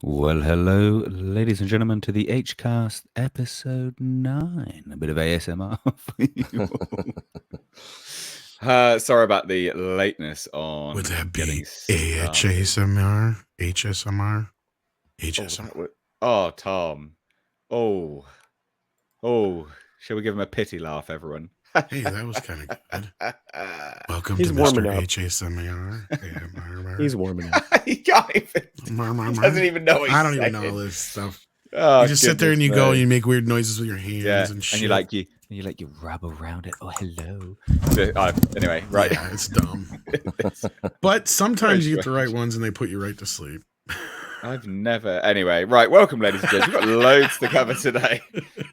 Well, hello, ladies and gentlemen, to the Hcast episode 9. A bit of ASMR for you all. Sorry about the lateness on Would that getting be started. AHSMR? HSMR? HSMR? Oh, Tom. Oh. Shall we give him a pity laugh, everyone? Hey, that was kind of good. Welcome He's to warming Mr. up. HSMR. He's warming up. He can't even. He doesn't even know what he's I don't saying. even know all this stuff. Oh, You just sit there and you go and me. you make weird noises with your hands and shit. And you rub around it. Oh, hello. Anyway, right. Yeah, it's dumb. But sometimes you get the right ones and they put you right to sleep. I've never. Anyway, right. Welcome, ladies and gents. We've got loads to cover today.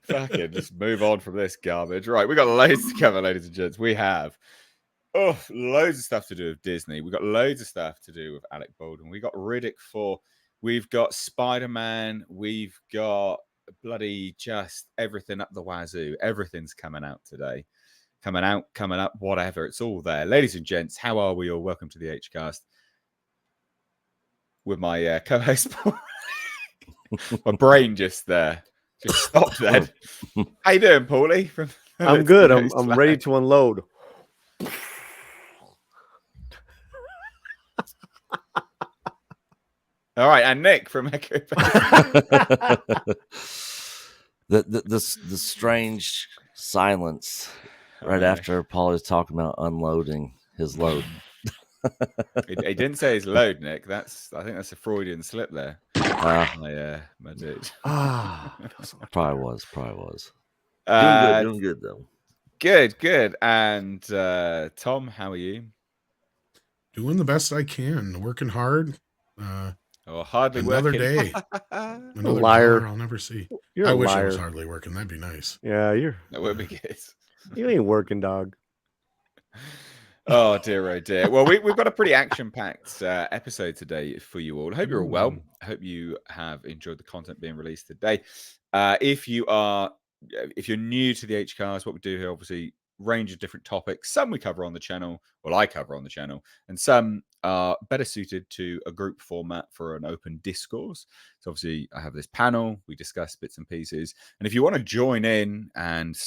Fucking just move on from this garbage. Right. We've got loads to cover, ladies and gents. We have loads of stuff to do with Disney. We've got loads of stuff to do with Alec Baldwin. We've got Riddick 4. We've got Spider-Man. We've got bloody just everything up the wazoo. Everything's coming out today. Coming up, whatever. It's all there. Ladies and gents, how are we all? Welcome to the Hcast. With my co-host, my brain just stopped then. How you doing, Paulie? I'm good. I'm ready to unload. All right, and Nick from Echo. the strange silence right after Paul is talking about unloading his load. He didn't say his load, Nick. I think that's a Freudian slip there. My dude. Probably was. Doing good though. Good. And Tom, how are you? Doing the best I can. Working hard. Hardly another working. Day. Another liar. I'll never see. You're I a wish liar. I was hardly working. That'd be nice. Yeah, that would be good. You ain't working, dog. Oh dear. Well, we've got a pretty action-packed episode today for you all. I hope you're all well. I hope you have enjoyed the content being released today. If you're new to the HCars, what we do here, obviously, range of different topics. Some we cover on the channel, I cover on the channel, and some are better suited to a group format for an open discourse. So obviously, I have this panel. We discuss bits and pieces, and if you want to join in and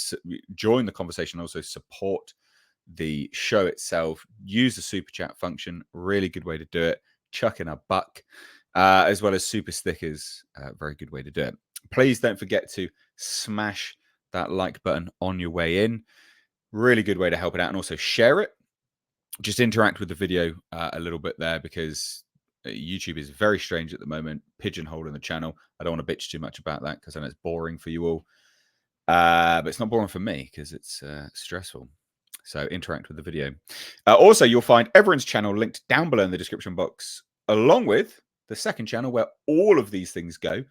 join the conversation, also support the show itself, use the super chat function. Really good way to do it. Chuck in a buck, as well as super stickers. Very good way to do it. Please don't forget to smash that like button on your way in. Really good way to help it out, and also share it. Just interact with the video a little bit there, because YouTube is very strange at the moment, pigeonholing the channel. I don't want to bitch too much about that because I know it's boring for you all, but it's not boring for me because it's stressful. So interact with the video. Also, you'll find everyone's channel linked down below in the description box, along with the second channel where all of these things go,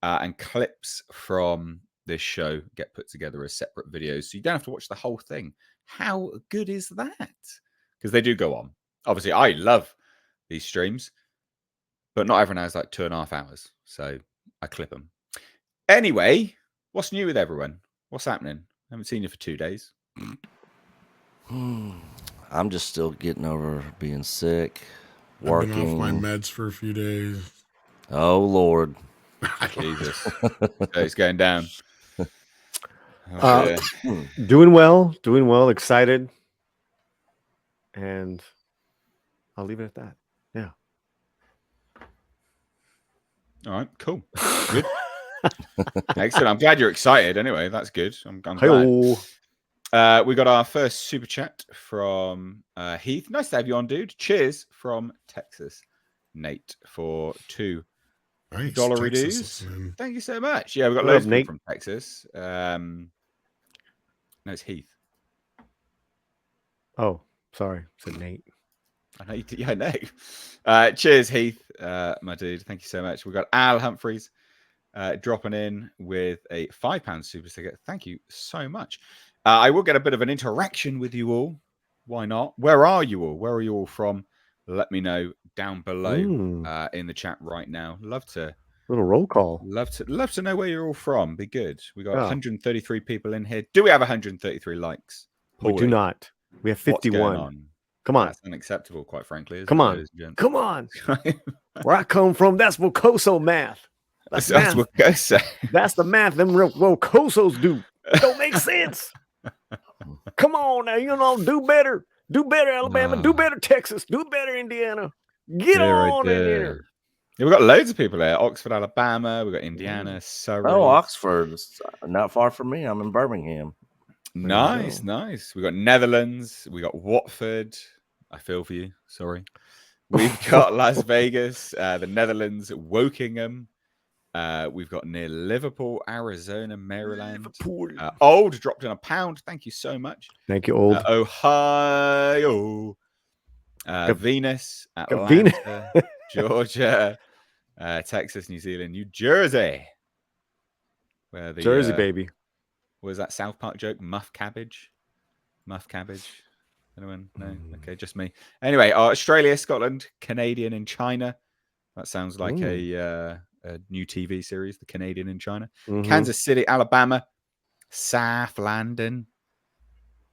and clips from this show get put together as separate videos. So you don't have to watch the whole thing. How good is that? Because they do go on. Obviously, I love these streams, but not everyone has like 2.5 hours. So I clip them. Anyway, what's new with everyone? What's happening? I haven't seen you for 2 days. I'm just still getting over being sick, working. I've been off my meds for a few days. Oh Lord, Jesus, it's going down. Doing well, excited, and I'll leave it at that. Yeah. All right, cool, good, excellent. I'm glad you're excited. Anyway, that's good. I'm glad. We got our first super chat from Heath. Nice to have you on, dude. Cheers from Texas, Nate, for $2 dues. Thank you so much. Yeah, we got loads of people from Texas. No, it's Heath. Oh, sorry, I said Nate. I know. Yeah, I know. Cheers, Heath, my dude. Thank you so much. We got Al Humphreys dropping in with a £5 super sticker. Thank you so much. I will get a bit of an interaction with you all. Why not? Where are you all? Where are you all from? Let me know down below in the chat right now. Love to little roll call. Love to know where you're all from. Be good. We got 133 people in here. Do we have 133 likes? Paulie? We do not. We have 51. Come on. That's unacceptable, quite frankly. Isn't Come it, on. ladies and gents? Come on. Where I come from, that's Wokoso math. That's math. what goes say. That's the math them Wokosos do. It don't make sense. Come on now, do better. Do better, Alabama. Do better, Texas. Do better, Indiana. Get on in there. Yeah, we've got loads of people there. Oxford, Alabama. We've got Indiana, Surrey. Oh, Oxford. It's not far from me. I'm in Birmingham. Nice. We've got Netherlands. We got Watford. I feel for you. Sorry. We've got Las Vegas, the Netherlands, Wokingham. We've got near Liverpool, Arizona, Maryland. Old dropped in £1. Thank you so much. Thank you, Old. Ohio. Venus, Atlanta, Georgia, Texas, New Zealand, New Jersey. Where the Jersey, baby. What was that South Park joke? Muff cabbage? Anyone? No? Okay, just me. Anyway, Australia, Scotland, Canadian in China. That sounds like a new TV series, The Canadian in China. Kansas City, Alabama, South London.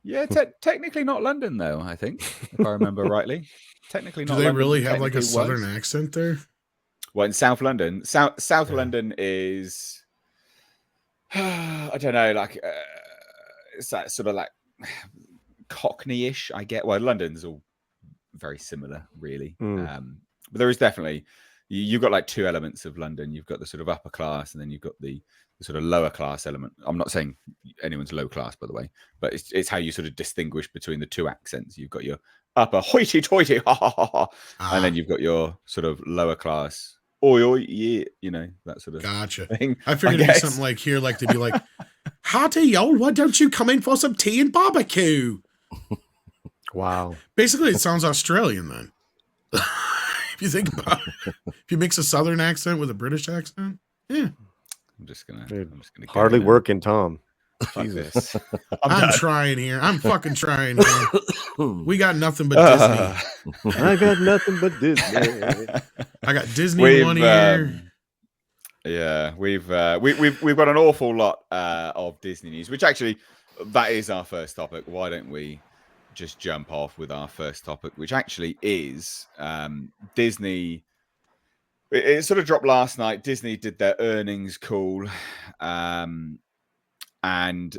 Yeah, technically not London, though, I think, if I remember rightly. Technically not Do they London, really have like a southern accent there? Well, in South London. South London is... I don't know, like... it's that sort of like Cockney-ish, I get. Well, London's all very similar, really. But there is definitely... You've got like two elements of London. You've got the sort of upper class, and then you've got the sort of lower class element. I'm not saying anyone's low class, by the way, but it's how you sort of distinguish between the two accents. You've got your upper hoity-toity, ha ha ha ha, and then you've got your sort of lower class, oi oi, yeah, that sort of thing. I figured it'd be something like here, like to be like, "Hearty y'all, why don't you come in for some tea and barbecue?" Wow. Basically, it sounds Australian then. If you think about it, if you mix a southern accent with a British accent, yeah. I'm just gonna hardly working, Tom. Jesus. I'm trying here. I'm fucking trying here. We got nothing but Disney. I got nothing but Disney. I got Disney one ear. Yeah, we've got an awful lot of Disney news, which actually that is our first topic. Why don't we just jump off with our first topic, which actually is Disney. It sort of dropped last night. Disney did their earnings call, and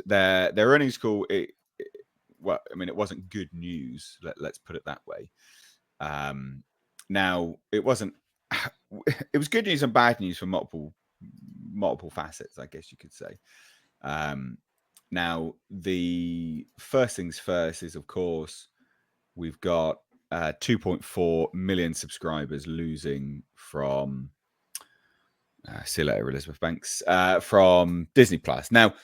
their earnings call. It wasn't good news. Let's put it that way. Now it wasn't. It was good news and bad news for multiple facets, I guess you could say. Now, the first things first is, of course, we've got 2.4 million subscribers losing from, see you later, Elizabeth Banks, from Disney Plus. Now,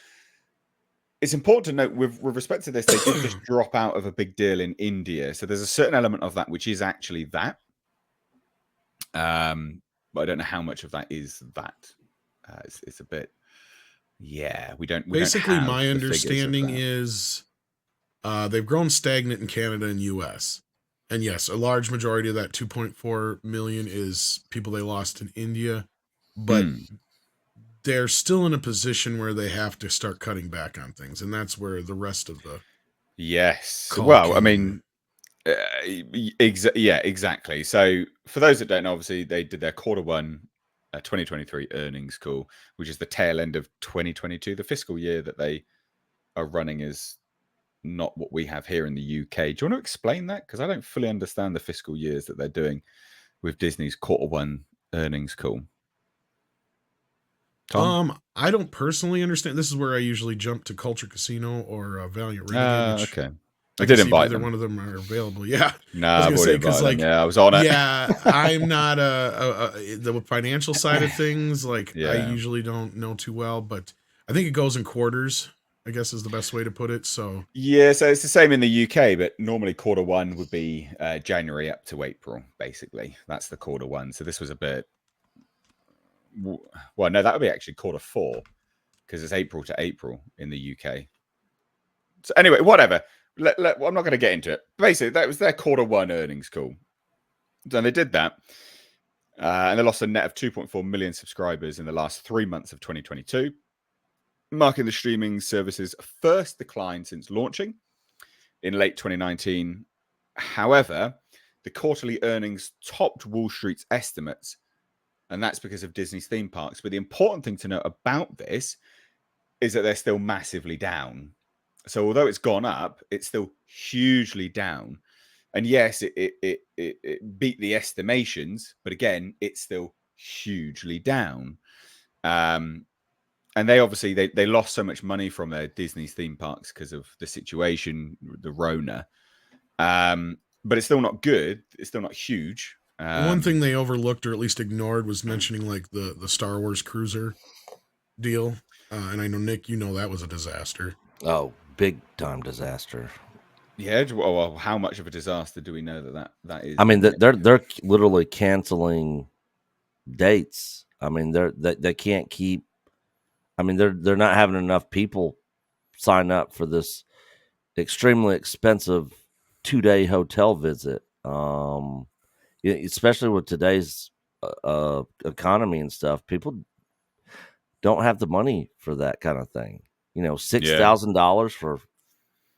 it's important to note, with respect to this, they did just drop out of a big deal in India. So there's a certain element of that, which is actually that. But I don't know how much of that is that. It's a bit... Yeah, we don't. Basically, my understanding is they've grown stagnant in Canada and US. And yes, a large majority of that 2.4 million is people they lost in India. But they're still in a position where they have to start cutting back on things. And that's where the rest of the... Yes. Well, I mean, yeah, exactly. So for those that don't know, obviously, they did their quarter one 2023 earnings call, which is the tail end of 2022. The fiscal year that they are running is not what we have here in the UK. Do you want to explain that? Because I don't fully understand the fiscal years that they're doing with Disney's quarter one earnings call. Tom? I don't personally understand. This is where I usually jump to Culture Casino or Valiant Renegade. Okay. I did invite them. Either one of them are available. Yeah. I was already invited them. Yeah, I was on it. Yeah, I'm not the financial side of things. Like, I usually don't know too well, but I think it goes in quarters, I guess is the best way to put it. So yeah, so it's the same in the UK, but normally quarter one would be January up to April, basically. That's the quarter one. So this was a bit... Well, no, that would be actually quarter four, because it's April to April in the UK. So anyway, whatever. I'm not going to get into it. Basically, that was their quarter one earnings call. So they did that. And they lost a net of 2.4 million subscribers in the last 3 months of 2022, marking the streaming service's first decline since launching in late 2019. However, the quarterly earnings topped Wall Street's estimates, and that's because of Disney's theme parks. But the important thing to note about this is that they're still massively down. So although it's gone up, it's still hugely down. And yes, it beat the estimations, but again, it's still hugely down. And they obviously they lost so much money from their Disney's theme parks because of the situation, the Rona. But it's still not good. It's still not huge. One thing they overlooked or at least ignored was mentioning like the Star Wars cruiser deal. And I know, Nick, you know that was a disaster. Oh, big time disaster. Yeah. Well, how much of a disaster do we know that is? I mean, they're literally canceling dates. I mean, they can't keep. I mean, they're not having enough people sign up for this extremely expensive 2-day hotel visit. Especially with today's economy and stuff, people don't have the money for that kind of thing. $6,000 for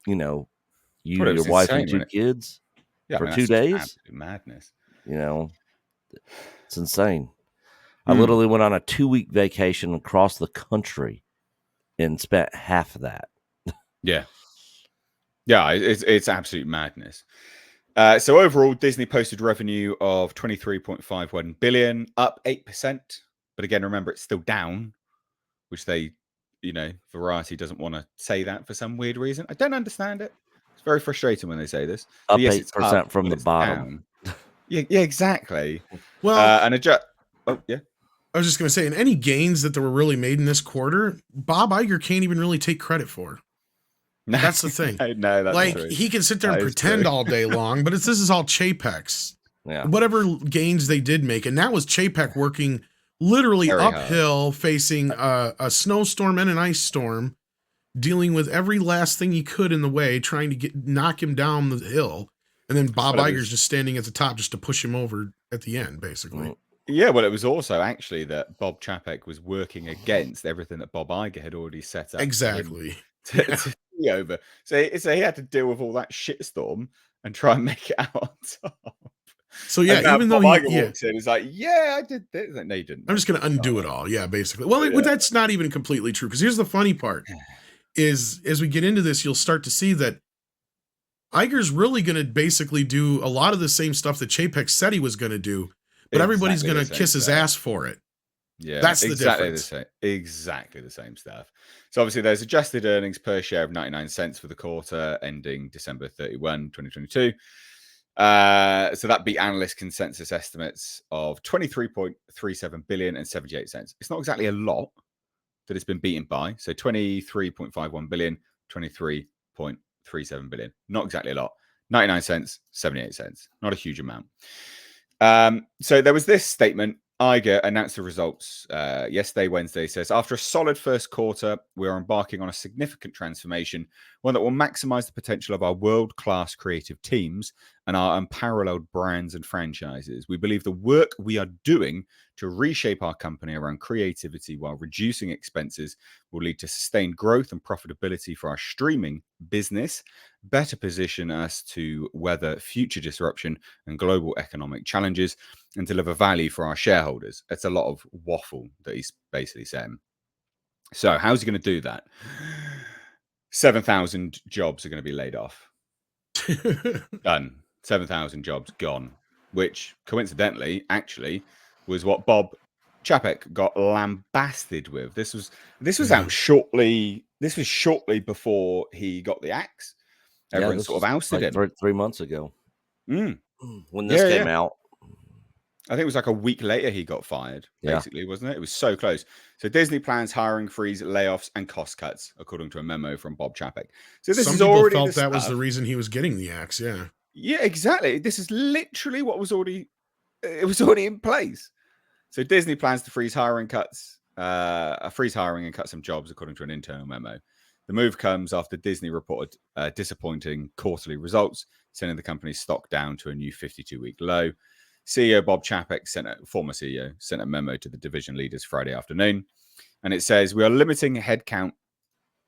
you, your wife, and 2 kids for 2 days. Madness. It's insane. I literally went on a 2-week vacation across the country and spent half of that. Yeah, it's absolute madness. So overall, Disney posted revenue of $23.51 billion, up 8%. But again, remember, it's still down, which they, Variety doesn't want to say that for some weird reason. I don't understand it. It's very frustrating when they say this. Up 8% from the bottom. Yeah, exactly. Well, yeah. I was just going to say, in any gains that were really made in this quarter, Bob Iger can't even really take credit for. That's the thing. No, that's like true. He can sit there and pretend all day long, but this is all Chapek's. Yeah. Whatever gains they did make, and that was Chapek working literally Very uphill, hard. facing a snowstorm and an ice storm, dealing with every last thing he could in the way, trying to knock him down the hill, and then Bob Iger's just standing at the top just to push him over at the end, basically. Yeah, well, it was also actually that Bob Chapek was working against everything that Bob Iger had already set up. Exactly. To be over. So he had to deal with all that shitstorm and try and make it out on top. So yeah, even though Bob Iger walks in, he's like, "Yeah, I did this." Like, no, you didn't. I'm just going to undo it all. Yeah, basically. Well, that's not even completely true, because here's the funny part: is as we get into this, you'll start to see that Iger's really going to basically do a lot of the same stuff that Chapek said he was going to do, but everybody's going to kiss his ass for it. Yeah, that's the difference. Exactly the same stuff. So obviously there's adjusted earnings per share of 99 cents for the quarter ending December 31, 2022. So that beat analyst consensus estimates of 23.37 billion and 78 cents. It's not exactly a lot that it's been beaten by. So 23.51 billion, 23.37 billion. Not exactly a lot. 99 cents, 78 cents. Not a huge amount. So there was this statement. Iger announced the results yesterday, Wednesday. Says, after a solid first quarter, we are embarking on a significant transformation, one that will maximize the potential of our world-class creative teams and our unparalleled brands and franchises. We believe the work we are doing to reshape our company around creativity while reducing expenses will lead to sustained growth and profitability for our streaming business, better position us to weather future disruption and global economic challenges, and deliver value for our shareholders. It's a lot of waffle that he's basically saying. So how's he going to do that? 7,000 jobs are going to be laid off. Done. 7,000 jobs gone, which coincidentally, actually, was what Bob Chapek got lambasted with. This was out shortly. This was shortly before he got the axe. Everyone sort of ousted him 3 months ago. When this came out. I think it was like a week later he got fired, basically, wasn't it? It was so close. So Disney plans hiring freeze, layoffs, and cost cuts, according to a memo from Bob Chapek. So this Some is people already felt that was the reason he was getting the axe. Yeah. Yeah, exactly. This is literally what was already in place. So Disney plans to freeze hiring and cut some jobs, according to an internal memo. The move comes after Disney reported disappointing quarterly results, sending the company's stock down to a new 52-week low. CEO Bob Chapek, former CEO, sent a memo to the division leaders Friday afternoon, and it says, we are limiting headcount,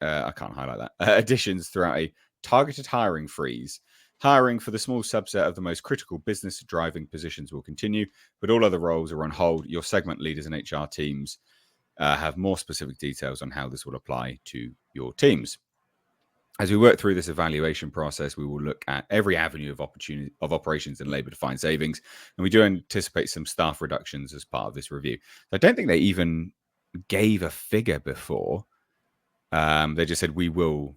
I can't highlight that, additions throughout a targeted hiring freeze. Hiring for the small subset of the most critical business driving positions will continue, but all other roles are on hold. Your segment leaders and HR teams have more specific details on how this will apply to your teams. As we work through this evaluation process, we will look at every avenue of opportunity of operations and labor to find savings, and we do anticipate some staff reductions as part of this review. I don't think they even gave a figure before. They just said we will.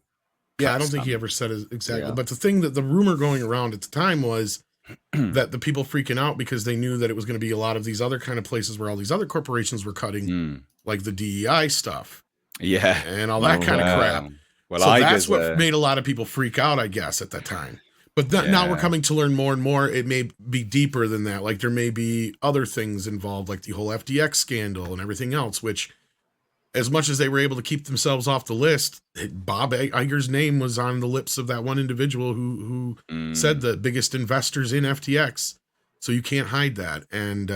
Yeah, I don't think he ever said it exactly. Yeah. But the rumor going around at the time was that the people freaking out because they knew that it was going to be a lot of these other kind of places where all these other corporations were cutting, like the DEI stuff, and all that kind of crap. Well, so that's what made a lot of people freak out, I guess, at that time. But now we're coming to learn more and more. It may be deeper than that. Like there may be other things involved, like the whole FDX scandal and everything else, which as much as they were able to keep themselves off the list, Bob Iger's name was on the lips of that one individual who said the biggest investors in FTX. So you can't hide that. And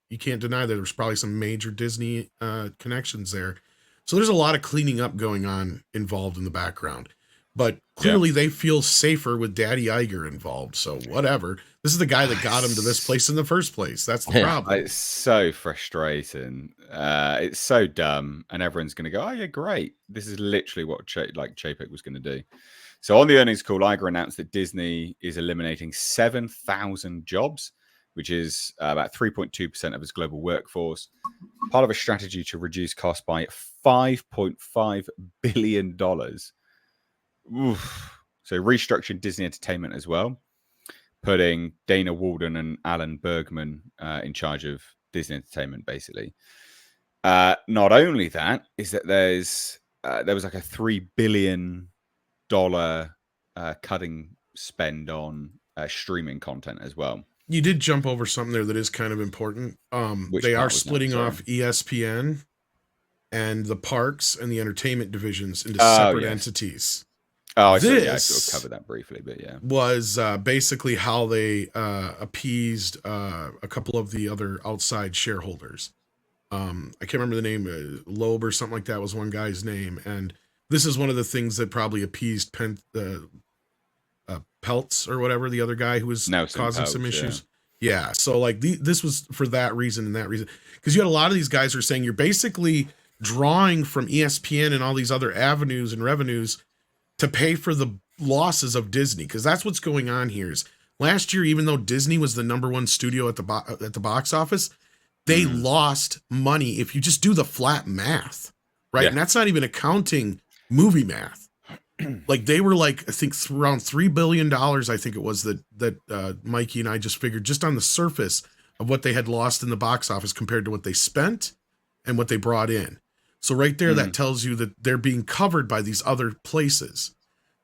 you can't deny that there's probably some major Disney connections there. So there's a lot of cleaning up going on involved in the background, but clearly they feel safer with Daddy Iger involved. So whatever. This is the guy that got him to this place in the first place. That's the problem. It's so frustrating. It's so dumb, and everyone's going to go, "Oh yeah, great." This is literally what Chapek was going to do. So on the earnings call, Iger announced that Disney is eliminating 7,000 jobs, which is about 3.2% of its global workforce, part of a strategy to reduce costs by $5.5 billion. Oof. So restructuring Disney Entertainment as well, putting Dana Walden and Alan Bergman in charge of Disney Entertainment, basically. Not only that, is that there was like a $3 billion cutting spend on streaming content as well. You did jump over something there that is kind of important. They are splitting off ESPN and the parks and the entertainment divisions into separate entities. Oh, I sort of covered that briefly, but was basically how they appeased a couple of the other outside shareholders. I can't remember the name, Loeb or something like that was one guy's name. And this is one of the things that probably appeased Peltz or whatever, the other guy who was causing some issues. Yeah. So like this was for that reason and that reason, because you had a lot of these guys who are saying you're basically drawing from ESPN and all these other avenues and revenues to pay for the losses of Disney. Because that's what's going on here. Is last year, even though Disney was the #1 studio at the box office, they lost money. If you just do the flat math, right? And that's not even accounting movie math. Like they were like, I think around $3 billion, I think it was that Mikey and I just figured just on the surface of what they had lost in the box office compared to what they spent and what they brought in. So right there, that tells you that they're being covered by these other places.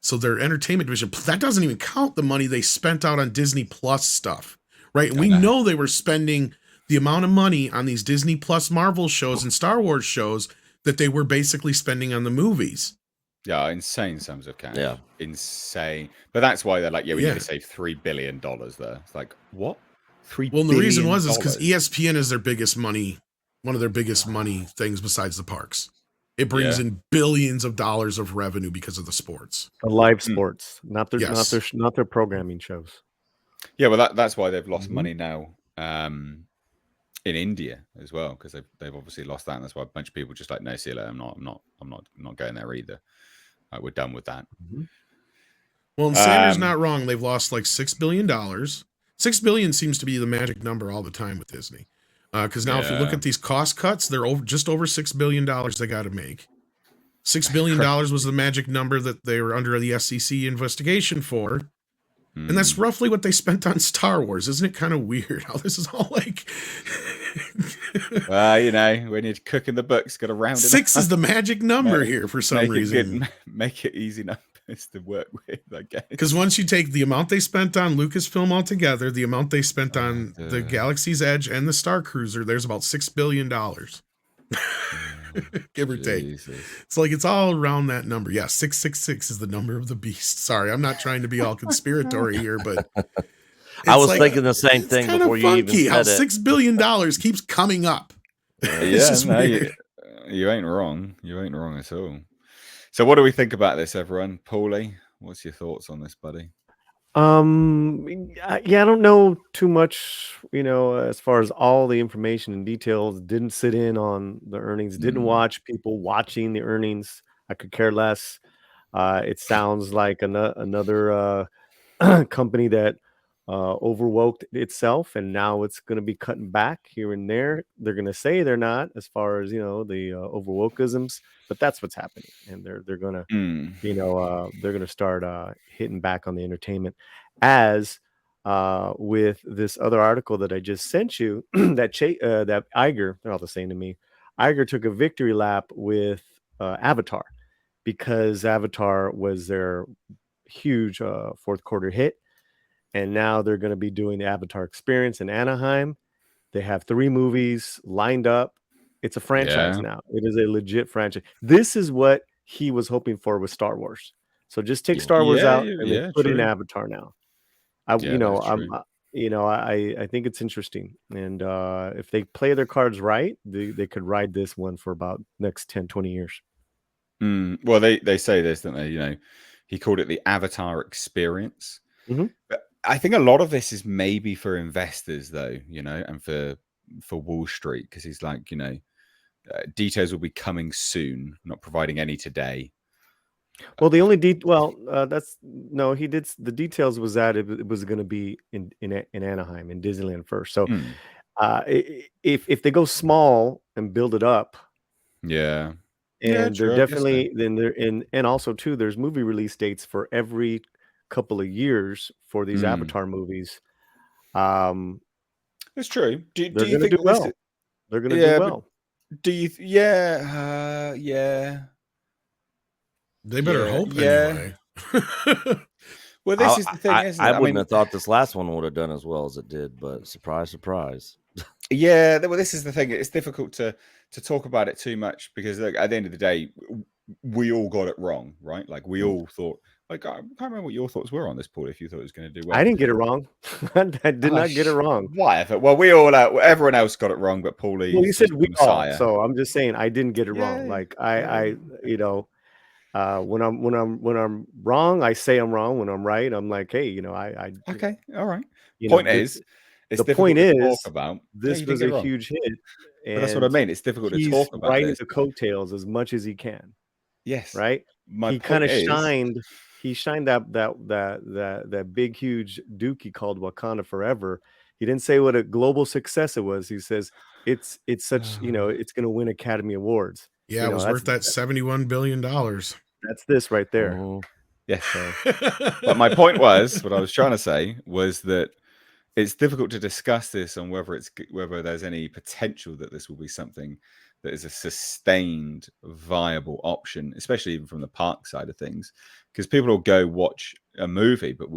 So their entertainment division, that doesn't even count the money they spent out on Disney Plus stuff, right? And we know they were spending the amount of money on these Disney Plus Marvel shows and Star Wars shows that they were basically spending on the movies. Yeah, insane sums of cash. Yeah, insane. But that's why they're like, we need to save $3 billion there. It's like, what? Well, the reason was because ESPN is their biggest money, one of their biggest money things besides the parks. It brings in billions of dollars of revenue because of the sports, the live sports, not their programming shows. Yeah, well, that's why they've lost money now in India as well, because they've obviously lost that, and that's why a bunch of people just like, no, see you later. I'm not going there either. We're done with that. Well, and Sanders not wrong. They've lost like $6 billion. $6 billion seems to be the magic number all the time with Disney. Because now if you look at these cost cuts, they're just over $6 billion they got to make. $6 billion was the magic number that they were under the SEC investigation for. And that's roughly what they spent on Star Wars. Isn't it kind of weird how this is all like... when you're cooking the books, got to round it 6 is the magic number here for some reason. Make it easy numbers to work with, I guess. Because once you take the amount they spent on Lucasfilm altogether, the amount they spent on the Galaxy's Edge and the Star Cruiser, there's about $6 billion. Give or take. It's like it's all around that number. Yeah, 666 is the number of the beast. Sorry, I'm not trying to be all conspiratory here, but I was thinking the same thing before you even said how it. $6 billion keeps coming up. You ain't wrong. You ain't wrong at all. So what do we think about this, everyone? Paulie, what's your thoughts on this, buddy? Yeah, I don't know too much, as far as all the information and details. Didn't sit in on the earnings, didn't watch people watching the earnings. I could care less. It sounds like another company that overworked itself, and now it's going to be cutting back here and there. They're going to say they're not, as far as the overwokeisms, but that's what's happening, and they're going to they're going to start hitting back on the entertainment, as with this other article that I just sent you that that Iger, they're all the same to me. Iger took a victory lap with Avatar, because Avatar was their huge fourth quarter hit, and now they're going to be doing the Avatar experience in Anaheim. They have 3 movies lined up. It's a franchise now. It is a legit franchise. This is what he was hoping for with Star Wars. So just take Star Wars out and then put in Avatar now. I think it's interesting, and if they play their cards right, they could ride this one for about next 10, 20 years. Well, they say this, don't they? He called it the Avatar experience. But I think a lot of this is maybe for investors, though, and for Wall Street, because he's like, details will be coming soon, not providing any today. Well, the only he did the details was that it was going to be in Anaheim, in Disneyland first. So if they go small and build it up, and they're definitely and also too, there's movie release dates for every couple of years for these Avatar movies. It's true. Do you think do well? They're going to do well. Do you? Yeah. They better hope anyway. Well, this is the thing, isn't it? I wouldn't have thought this last one would have done as well as it did, but surprise, surprise. Yeah, well, this is the thing. It's difficult to talk about it too much, because at the end of the day, we all got it wrong, right? Like, we all thought. Like, I can't remember what your thoughts were on this, Paul. If you thought it was going to do well, I didn't get it wrong. I did not get it wrong. Whatever. Well, everyone else got it wrong, but Paulie. Well, you said we all, so I'm just saying I didn't get it wrong. Like when I'm wrong, I say I'm wrong. When I'm right, I'm like, hey, okay, all right. Point is, it's the point is, talk about this was a huge hit, but that's what I mean. It's difficult to talk about. Riding this. The coattails as much as he can. Yes, right. He kind of shined. He shined that big huge dookie called Wakanda Forever. He didn't say what a global success it was. He says it's such it's going to win Academy Awards. Yeah, it was worth that $71 billion. That's this right there. Yes. But my point was, what I was trying to say was that it's difficult to discuss this on whether there's any potential that this will be something that is a sustained, viable option, especially even from the park side of things, because people will go watch a movie, but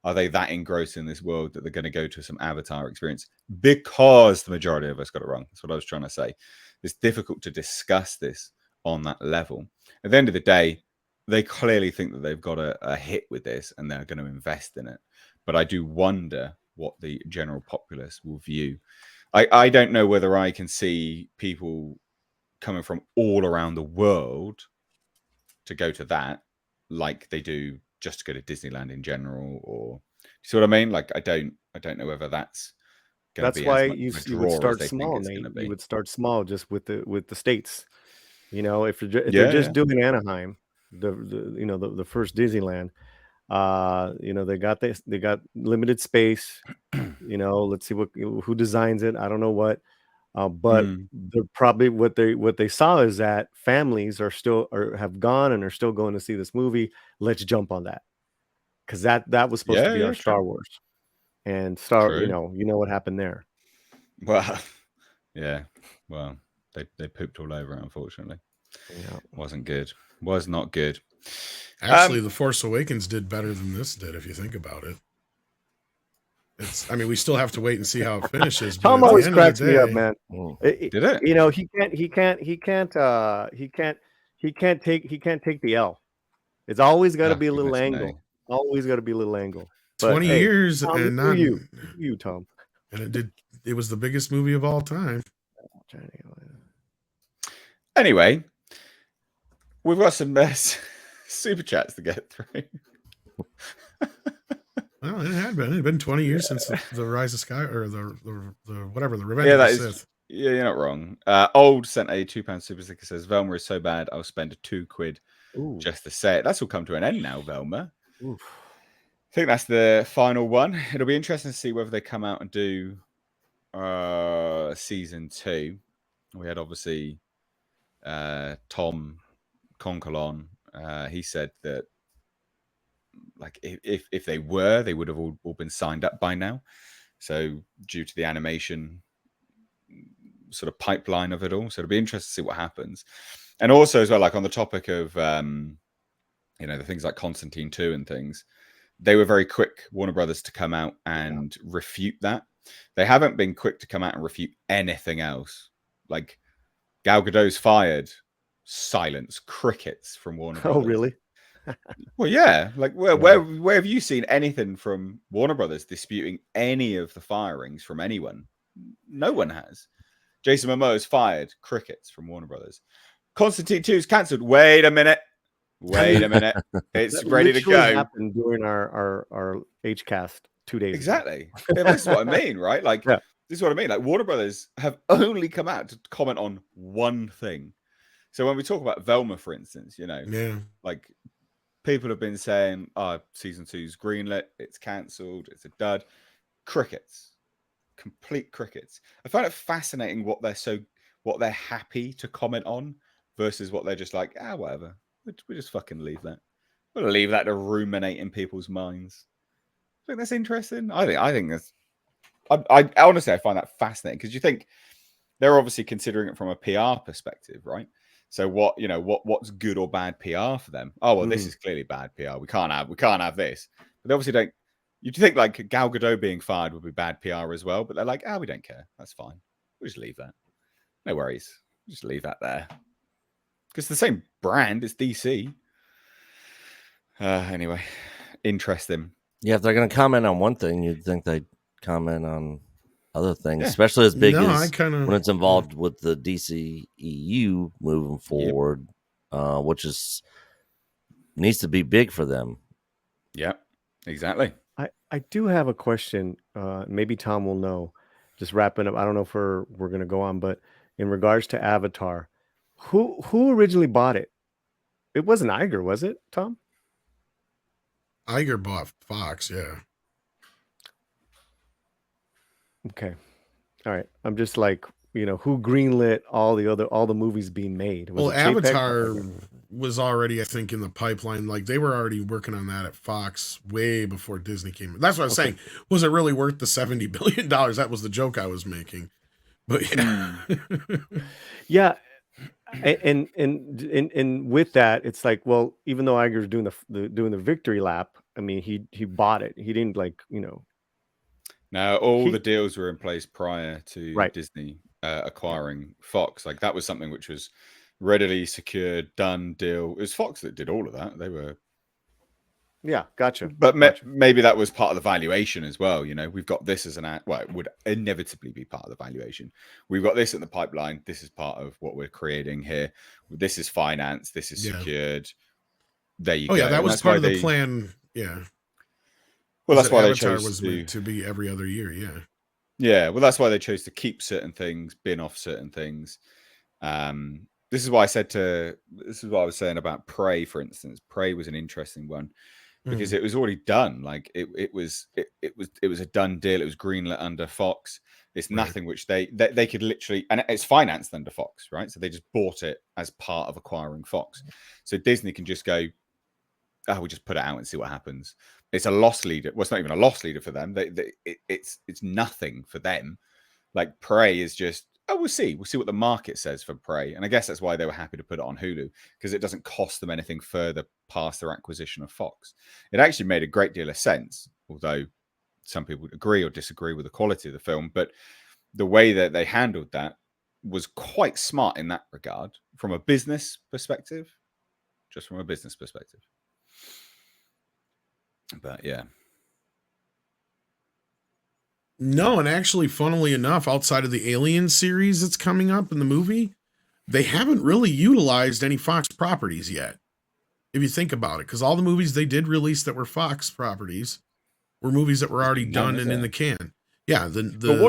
are they that engrossed in this world that they're going to go to some Avatar experience? Because the majority of us got it wrong. That's what I was trying to say. It's difficult to discuss this on that level. At the end of the day, they clearly think that they've got a hit with this and they're going to invest in it. But I do wonder what the general populace will view. I don't know whether I can see people coming from all around the world to go to that, like they do just to go to Disneyland in general, or you see what I mean? Like, I don't know whether that's going to be why as much you would start small, Nate. You would start small just with the states. If they're just doing Anaheim, the first Disneyland, they got limited space. Let's see who designs it. I don't know what, but they're probably what they saw is that families have gone and are still going to see this movie. Let's jump on that, because that was supposed to be our Star Wars, and you know what happened there. Well, yeah, well, they pooped all over it, unfortunately. Yeah, wasn't good. Was not good. Actually, The Force Awakens did better than this did, if you think about it. We still have to wait and see how it finishes. Tom always cracks me up, man. Did it? He can't take the L. It's always got to be a little angle. Always got to be a little angle. But 20 years, Tom, and not you, Tom. And it was the biggest movie of all time. Anyway, we've got some super chats to get through. Well, it had been. It had been 20 years since the Rise of Sky or the whatever, the Revenge Yeah, of the that is. Sith. Yeah, you're not wrong. Old sent a £2 super sticker, says Velma is so bad I'll spend £2 Ooh. just to say it. That's all come to an end now, Velma. Oof. I think that's the final one. It'll be interesting to see whether they come out and do season 2. We had obviously Tom Concolon. He said that like if they were, they would have all been signed up by now. So due to the animation sort of pipeline of it all, so it'll be interesting to see what happens. And also as well, like on the topic of the things like Constantine 2 and things, they were very quick, Warner Brothers, to come out and refute that. They haven't been quick to come out and refute anything else. Like Gal Gadot's fired, silence, crickets from Warner Brothers. Oh, really? Well, yeah. Like where have you seen anything from Warner Brothers disputing any of the firings from anyone? No one has. Jason Momoa's fired, crickets from Warner Brothers. Constantine 2 is cancelled. Wait a minute. It's ready to go. Happened during our HCast 2 days exactly ago. Yeah, this is what I mean, right? Like this is what I mean. Like Warner Brothers have only come out to comment on one thing. So when we talk about Velma, for instance, like people have been saying, season 2's greenlit, it's cancelled, it's a dud. Crickets. Complete crickets. I find it fascinating what they're happy to comment on versus what they're just like, whatever. We just fucking leave that. We'll leave that to ruminate in people's minds. I think that's interesting. I think that's. I honestly, I find that fascinating because you think they're obviously considering it from a PR perspective, right? So what's good or bad PR for them? Oh well, this is clearly bad PR. We can't have this. But they obviously don't. You'd think like Gal Gadot being fired would be bad PR as well, but they're like, we don't care. That's fine. We'll just leave that. No worries. Just leave that there. Because the same brand, it's DC. Anyway, interesting. Yeah, if they're going to comment on one thing, you'd think they'd comment on other things, especially as big as when it's involved with the DCEU moving forward, which needs to be big for them. Yeah, exactly. I do have a question. Maybe Tom will know. Just wrapping up. I don't know if we're going to go on, but in regards to Avatar, who originally bought it? It wasn't Iger, was it, Tom? Iger bought Fox, yeah. Okay. All right. I'm just like, who greenlit all the movies being made? Well, Avatar was already, I think, in the pipeline. Like they were already working on that at Fox way before Disney came in. That's what I was saying. Was it really worth the $70 billion? That was the joke I was making. But yeah. Yeah. And with that, it's like, well, even though Iger's doing the victory lap, I mean, he bought it. He didn't Now, all the deals were in place prior to Disney acquiring Fox. Like that was something which was readily secured, done deal. It was Fox that did all of that. They were. Yeah, gotcha. But maybe that was part of the valuation as well. We've got this as it would inevitably be part of the valuation. We've got this in the pipeline. This is part of what we're creating here. This is financed. This is secured. There you go. Oh yeah, that was part of the plan. Yeah. Well, that's why Avatar they chose was meant to be every other year. Yeah. Yeah. Well, that's why they chose to keep certain things, bin off certain things. This is why I was saying about Prey, for instance. Prey was an interesting one because it was already done. Like it was a done deal. It was greenlit under Fox. It's nothing which they could literally, and it's financed under Fox, right? So they just bought it as part of acquiring Fox. So Disney can just go, we'll just put it out and see what happens. It's a loss leader. Well, it's not even a loss leader for them. It's nothing for them. Like Prey is just, we'll see. We'll see what the market says for Prey. And I guess that's why they were happy to put it on Hulu, because it doesn't cost them anything further past their acquisition of Fox. It actually made a great deal of sense, although some people would agree or disagree with the quality of the film. But the way that they handled that was quite smart in that regard from a business perspective, just from a business perspective. But yeah. No, and actually, funnily enough, outside of the Alien series that's coming up in the movie, they haven't really utilized any Fox properties yet. If you think about it, because all the movies they did release that were Fox properties were movies that were already None, done is and in it? the can. Yeah, But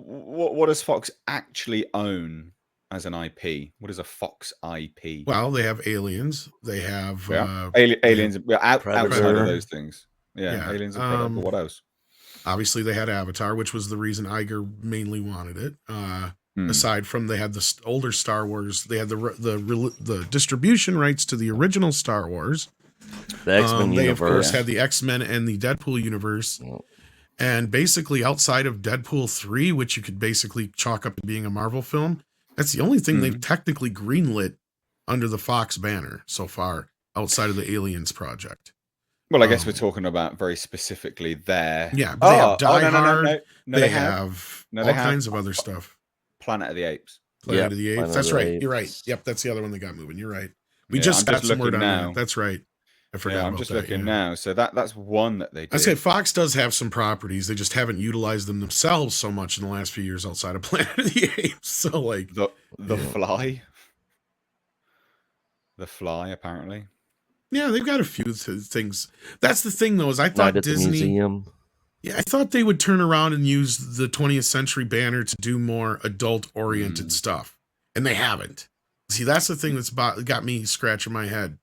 what does Fox actually own as an IP? What is a Fox IP? well, they have Aliens. They have Aliens. Outside of Predator. those things. Yeah, Aliens and Predator. But what else? Obviously, they had Avatar, which was the reason Iger mainly wanted it. Aside from they had the older Star Wars, they had the distribution rights to the original Star Wars. The X-Men They, universe. of course, had the X-Men and the Deadpool universe. Well, And basically, outside of Deadpool 3, which you could basically chalk up to being a Marvel film, that's the only thing they've technically greenlit under the Fox banner so far, outside of the Aliens project. Well, I guess we're talking about very specifically there. Yeah, but they have Die Hard. No, they have all kinds of other stuff. Planet of the Apes. Planet of the Apes. Planet That's of the right. Apes. You're right. Yep, that's the other one that got moving. You're right. We Yeah, just I'm got just some word looking on now. that. That's right. I forgot Yeah, about I'm just that, looking now. So that's one that they did. I say Fox does have some properties. They just haven't utilized them themselves so much in the last few years outside of Planet of the Apes. So like the Fly. The Fly, apparently. yeah, they've got a few things. That's the thing though, is I Night thought at the Disney Museum. Yeah, I thought they would turn around and use the 20th century banner to do more adult oriented stuff. And they haven't. See, that's the thing that's got me scratching my head.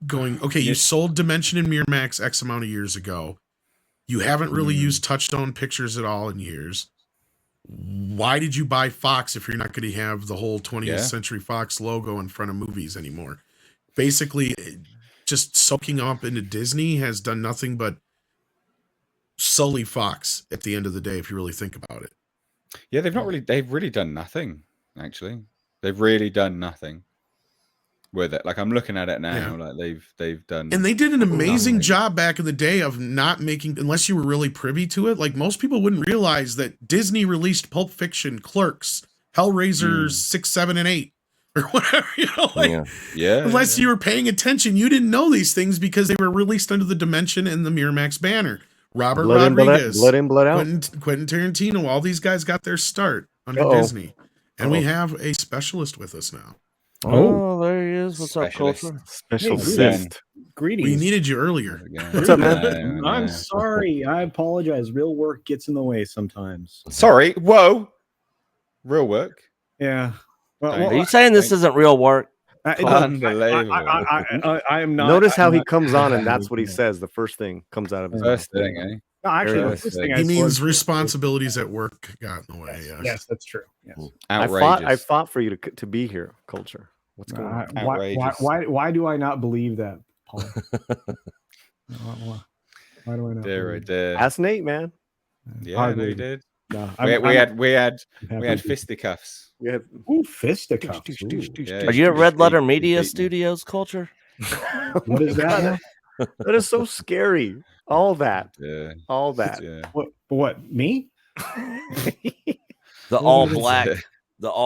Going, okay, you sold Dimension and Miramax X amount of years ago. You haven't really used Touchstone Pictures at all in years. Why did you buy Fox if you're not going to have the whole 20th Century Fox logo in front of movies anymore? Basically, just soaking up into Disney has done nothing but sully Fox at the end of the day, if you really think about it. Yeah, they've really done nothing, actually. They've really done nothing with it. Like I'm looking at it now, like they've done, and they did an amazing job back in the day of not making, unless you were really privy to it. Like most people wouldn't realize that Disney released Pulp Fiction, Clerks, Hellraiser 6, 7, and 8, or whatever. You know, like unless you were paying attention, you didn't know these things because they were released under the Dimension and the Miramax banner. Robert Rodriguez, Blood In, Blood Out, Quentin Tarantino, all these guys got their start under Disney, and we have a specialist with us now. Oh, there he is. What's up, Culture? Specialist. Greetings. We needed you earlier. What's up, man? I'm sorry. I apologize. Real work gets in the way sometimes. Sorry. Whoa. Real work. Yeah. Well, are you saying this isn't real work? Unbelievable. I am not. Notice how he comes on and that's what he says. The first thing comes out of his First mouth. thing, eh? No, actually, the first thing He means responsibilities at work got in the way. Yes, that's true. Yes. Outrageous. I fought for you to be here, Culture. What's going on? Outrageous. Why do I not believe that, Paul? Why do I not? Dear, dear. Ask Nate, man. Yeah, no, you did. No, we had fisticuffs. We had fisticuffs. Yeah, Are you at Red Letter Media Studios, Culture? What is that? That is so scary. All that. Yeah. All that. Yeah. What? Me? The all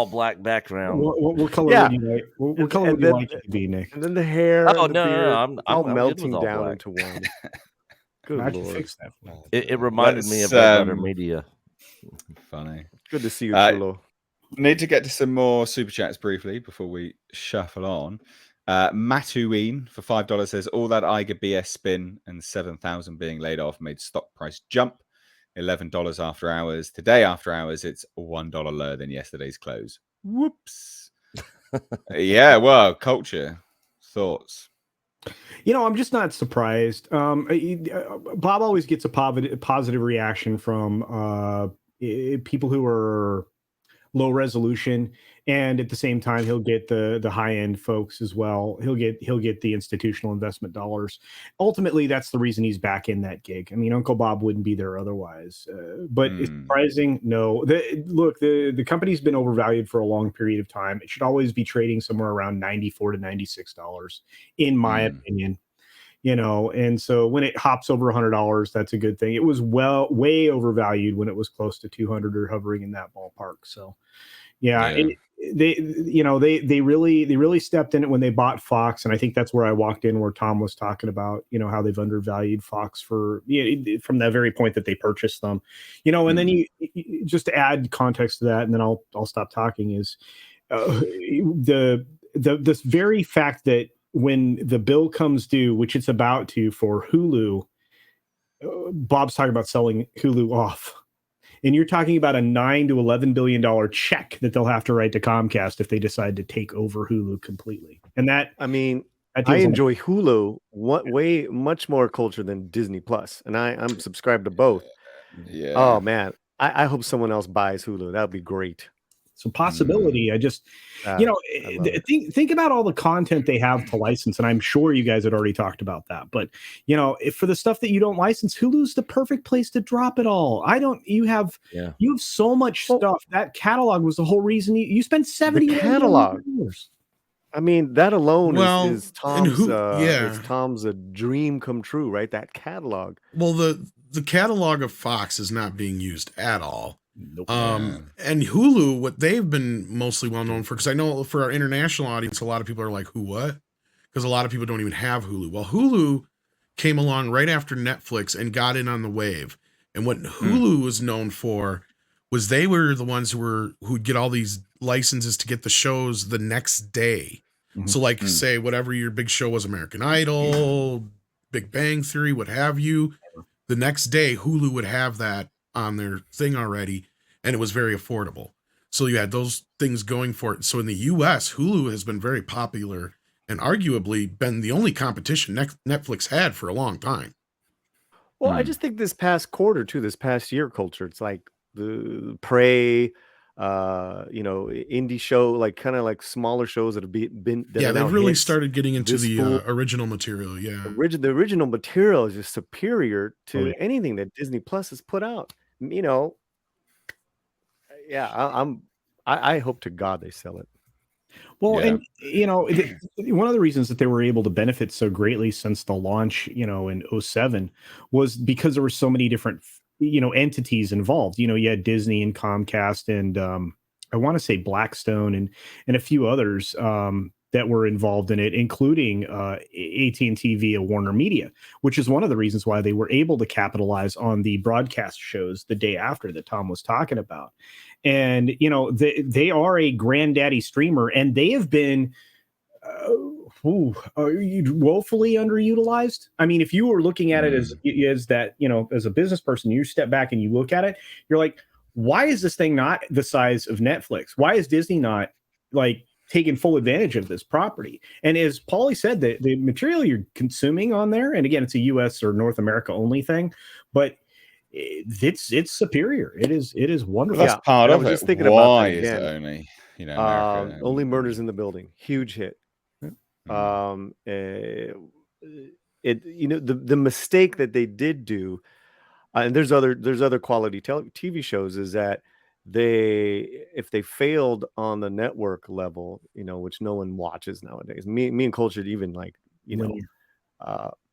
black background. What color would you like? What color would you like it to be, Nick? And then the hair. Oh and the beard, I'm all good melting with all down black. into one. Good I should Lord. fix that. It reminded me of Red Letter Media. Funny. Good to see you, Chulo. Need to get to some more super chats briefly before we shuffle on. Matuine for $5 says all that Iger BS spin and 7,000 being laid off made stock price jump. $11 after hours. Today after hours, it's $1 lower than yesterday's close. Whoops. Yeah, well, Culture. Thoughts? You know, I'm just not surprised. Bob always gets a positive reaction from people who are low resolution, and at the same time, he'll get the high end folks as well. He'll get the institutional investment dollars. Ultimately, that's the reason he's back in that gig. I mean, Uncle Bob wouldn't be there otherwise. But it's surprising. No, the company's been overvalued for a long period of time. It should always be trading somewhere around $94 to $96, in my opinion. You know, and so when it hops over $100, that's a good thing. It was way overvalued when it was close to 200 or hovering in that ballpark. So, they really stepped in it when they bought Fox, and I think that's where I walked in, where Tom was talking about, you know, how they've undervalued Fox from that very point that they purchased them, you know. And then you just to add context to that, and then I'll stop talking, is this very fact that when the bill comes due, which it's about to for Hulu, Bob's talking about selling Hulu off. And you're talking about a $9 to $11 billion check that they'll have to write to Comcast if they decide to take over Hulu completely. And that, I mean, that I deals enjoy Hulu way much more culture than Disney Plus, and I'm subscribed to both. Yeah. Oh man, I hope someone else buys Hulu. That would be great. It's a possibility. I just, think about all the content they have to license, and I'm sure you guys had already talked about that. But if for the stuff that you don't license, Hulu's the perfect place to drop it all. You have so much stuff. That catalog was the whole reason you spent $70 catalog. I mean, that alone is Tom's. It's Tom's a dream come true, right? That catalog. Well, the catalog of Fox is not being used at all. Nope. And Hulu, what they've been mostly well known for, because I know for our international audience, a lot of people are like, "Who, what?" Because a lot of people don't even have Hulu. Well, Hulu came along right after Netflix and got in on the wave. And what Hulu was known for was they were the ones who'd get all these licenses to get the shows the next day. So, like, say whatever your big show was, American Idol, Big Bang Theory, what have you. The next day, Hulu would have that on their thing already, and it was very affordable. So you had those things going for it. So in the US, Hulu has been very popular and arguably been the only competition Netflix had for a long time. Well, I just think this past quarter too, this past year culture, it's like the Prey, indie show, like kind of like smaller shows that have been they've really started getting into the original material. The original material is just superior to anything that Disney Plus has put out. I hope to God they sell it. Well, and one of the reasons that they were able to benefit so greatly since the launch, in 2007 was because there were so many different entities involved. You had Disney and Comcast and I want to say Blackstone and a few others that were involved in it, including AT&T via Warner Media, which is one of the reasons why they were able to capitalize on the broadcast shows the day after that Tom was talking about. And, they are a granddaddy streamer, and they have been woefully underutilized. I mean, if you were looking at it as that, as a business person, you step back and you look at it, you're like, why is this thing not the size of Netflix? Why is Disney not like taking full advantage of this property? And as Paulie said, the material you're consuming on there, and again, it's a US or North America only thing, but it's superior. It is wonderful. That's part of it. Just thinking why is it only, America? Only Murders in the Building, huge hit. The mistake that they did do, and there's other quality TV shows, is that if they failed on the network level, which no one watches nowadays. Me and Culture even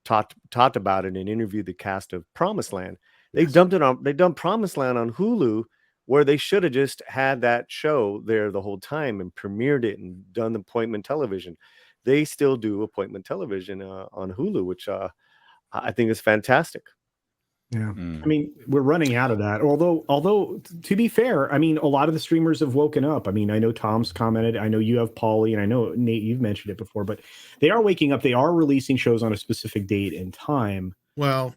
talked about it and interviewed the cast of Promised Land. They done Promised Land on Hulu, where they should have just had that show there the whole time and premiered it and done appointment television. They still do appointment television on Hulu, which I think is fantastic. Yeah. I mean, we're running out of that. Although to be fair, I mean, a lot of the streamers have woken up. I mean, I know Tom's commented, I know you have Paulie, and I know Nate, you've mentioned it before, but they are waking up. They are releasing shows on a specific date and time. Well,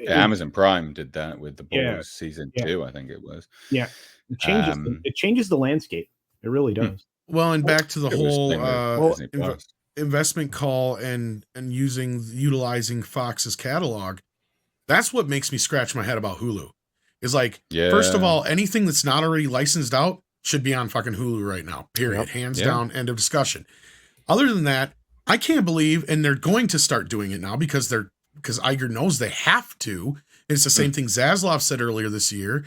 Amazon Prime did that with The Boys season 2, I think it was. Yeah. It changes the landscape. It really does. Well, and back to the whole investment call and utilizing Fox's catalog. That's what makes me scratch my head about Hulu. Is like, first of all, anything that's not already licensed out should be on fucking Hulu right now. Period. Hands down. End of discussion. Other than that, I can't believe, and they're going to start doing it now because Iger knows they have to. And it's the same thing Zaslav said earlier this year.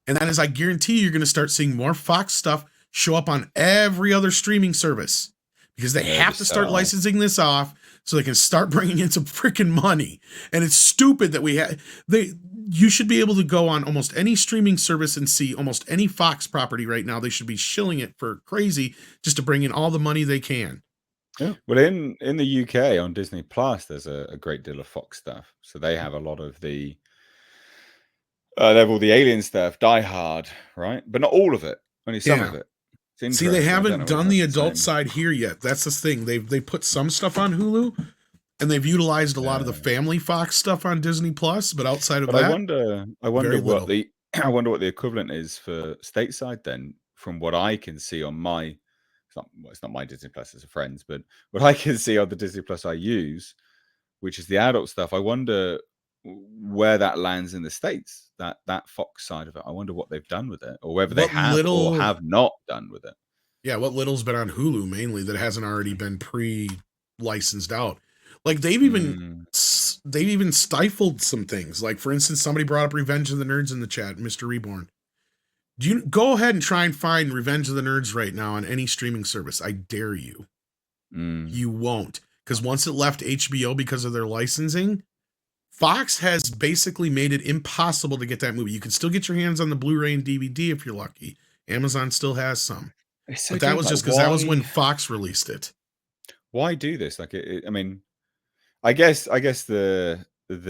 And that is, I guarantee you're going to start seeing more Fox stuff show up on every other streaming service because they have to start licensing this off so they can start bringing in some freaking money. And it's stupid that you should be able to go on almost any streaming service and see almost any Fox property right now. They should be shilling it for crazy just to bring in all the money they can. Yeah. Well, in the UK on Disney Plus, there's a great deal of Fox stuff. So they have a lot of they have all the Alien stuff, Die Hard, right? But not all of it, only some of it. See, they haven't done the adult side here yet. That's the thing. They put some stuff on Hulu, And they've utilized a lot of the family Fox stuff on Disney Plus, but outside of that, I wonder very what little. the I wonder what the equivalent is for stateside then. From what I can see on my, it's not my Disney Plus, it's a friend's, but what I can see on the Disney Plus I use, which is the adult stuff, I wonder where that lands in the States. That Fox side of it, I wonder what they've done with it, or whether they have or have not done with it. Yeah, what little's been on Hulu mainly that hasn't already been pre-licensed out. Like they've even stifled some things. Like for instance, somebody brought up Revenge of the Nerds in the chat, Mr. Reborn. Do you go ahead and try and find Revenge of the Nerds right now on any streaming service? I dare you. You won't, because once it left HBO because of their licensing, Fox has basically made it impossible to get that movie. You can still get your hands on the Blu-ray and DVD if you're lucky. Amazon still has some. But that was just because that was when Fox released it. Why do this? Like, I mean, I guess the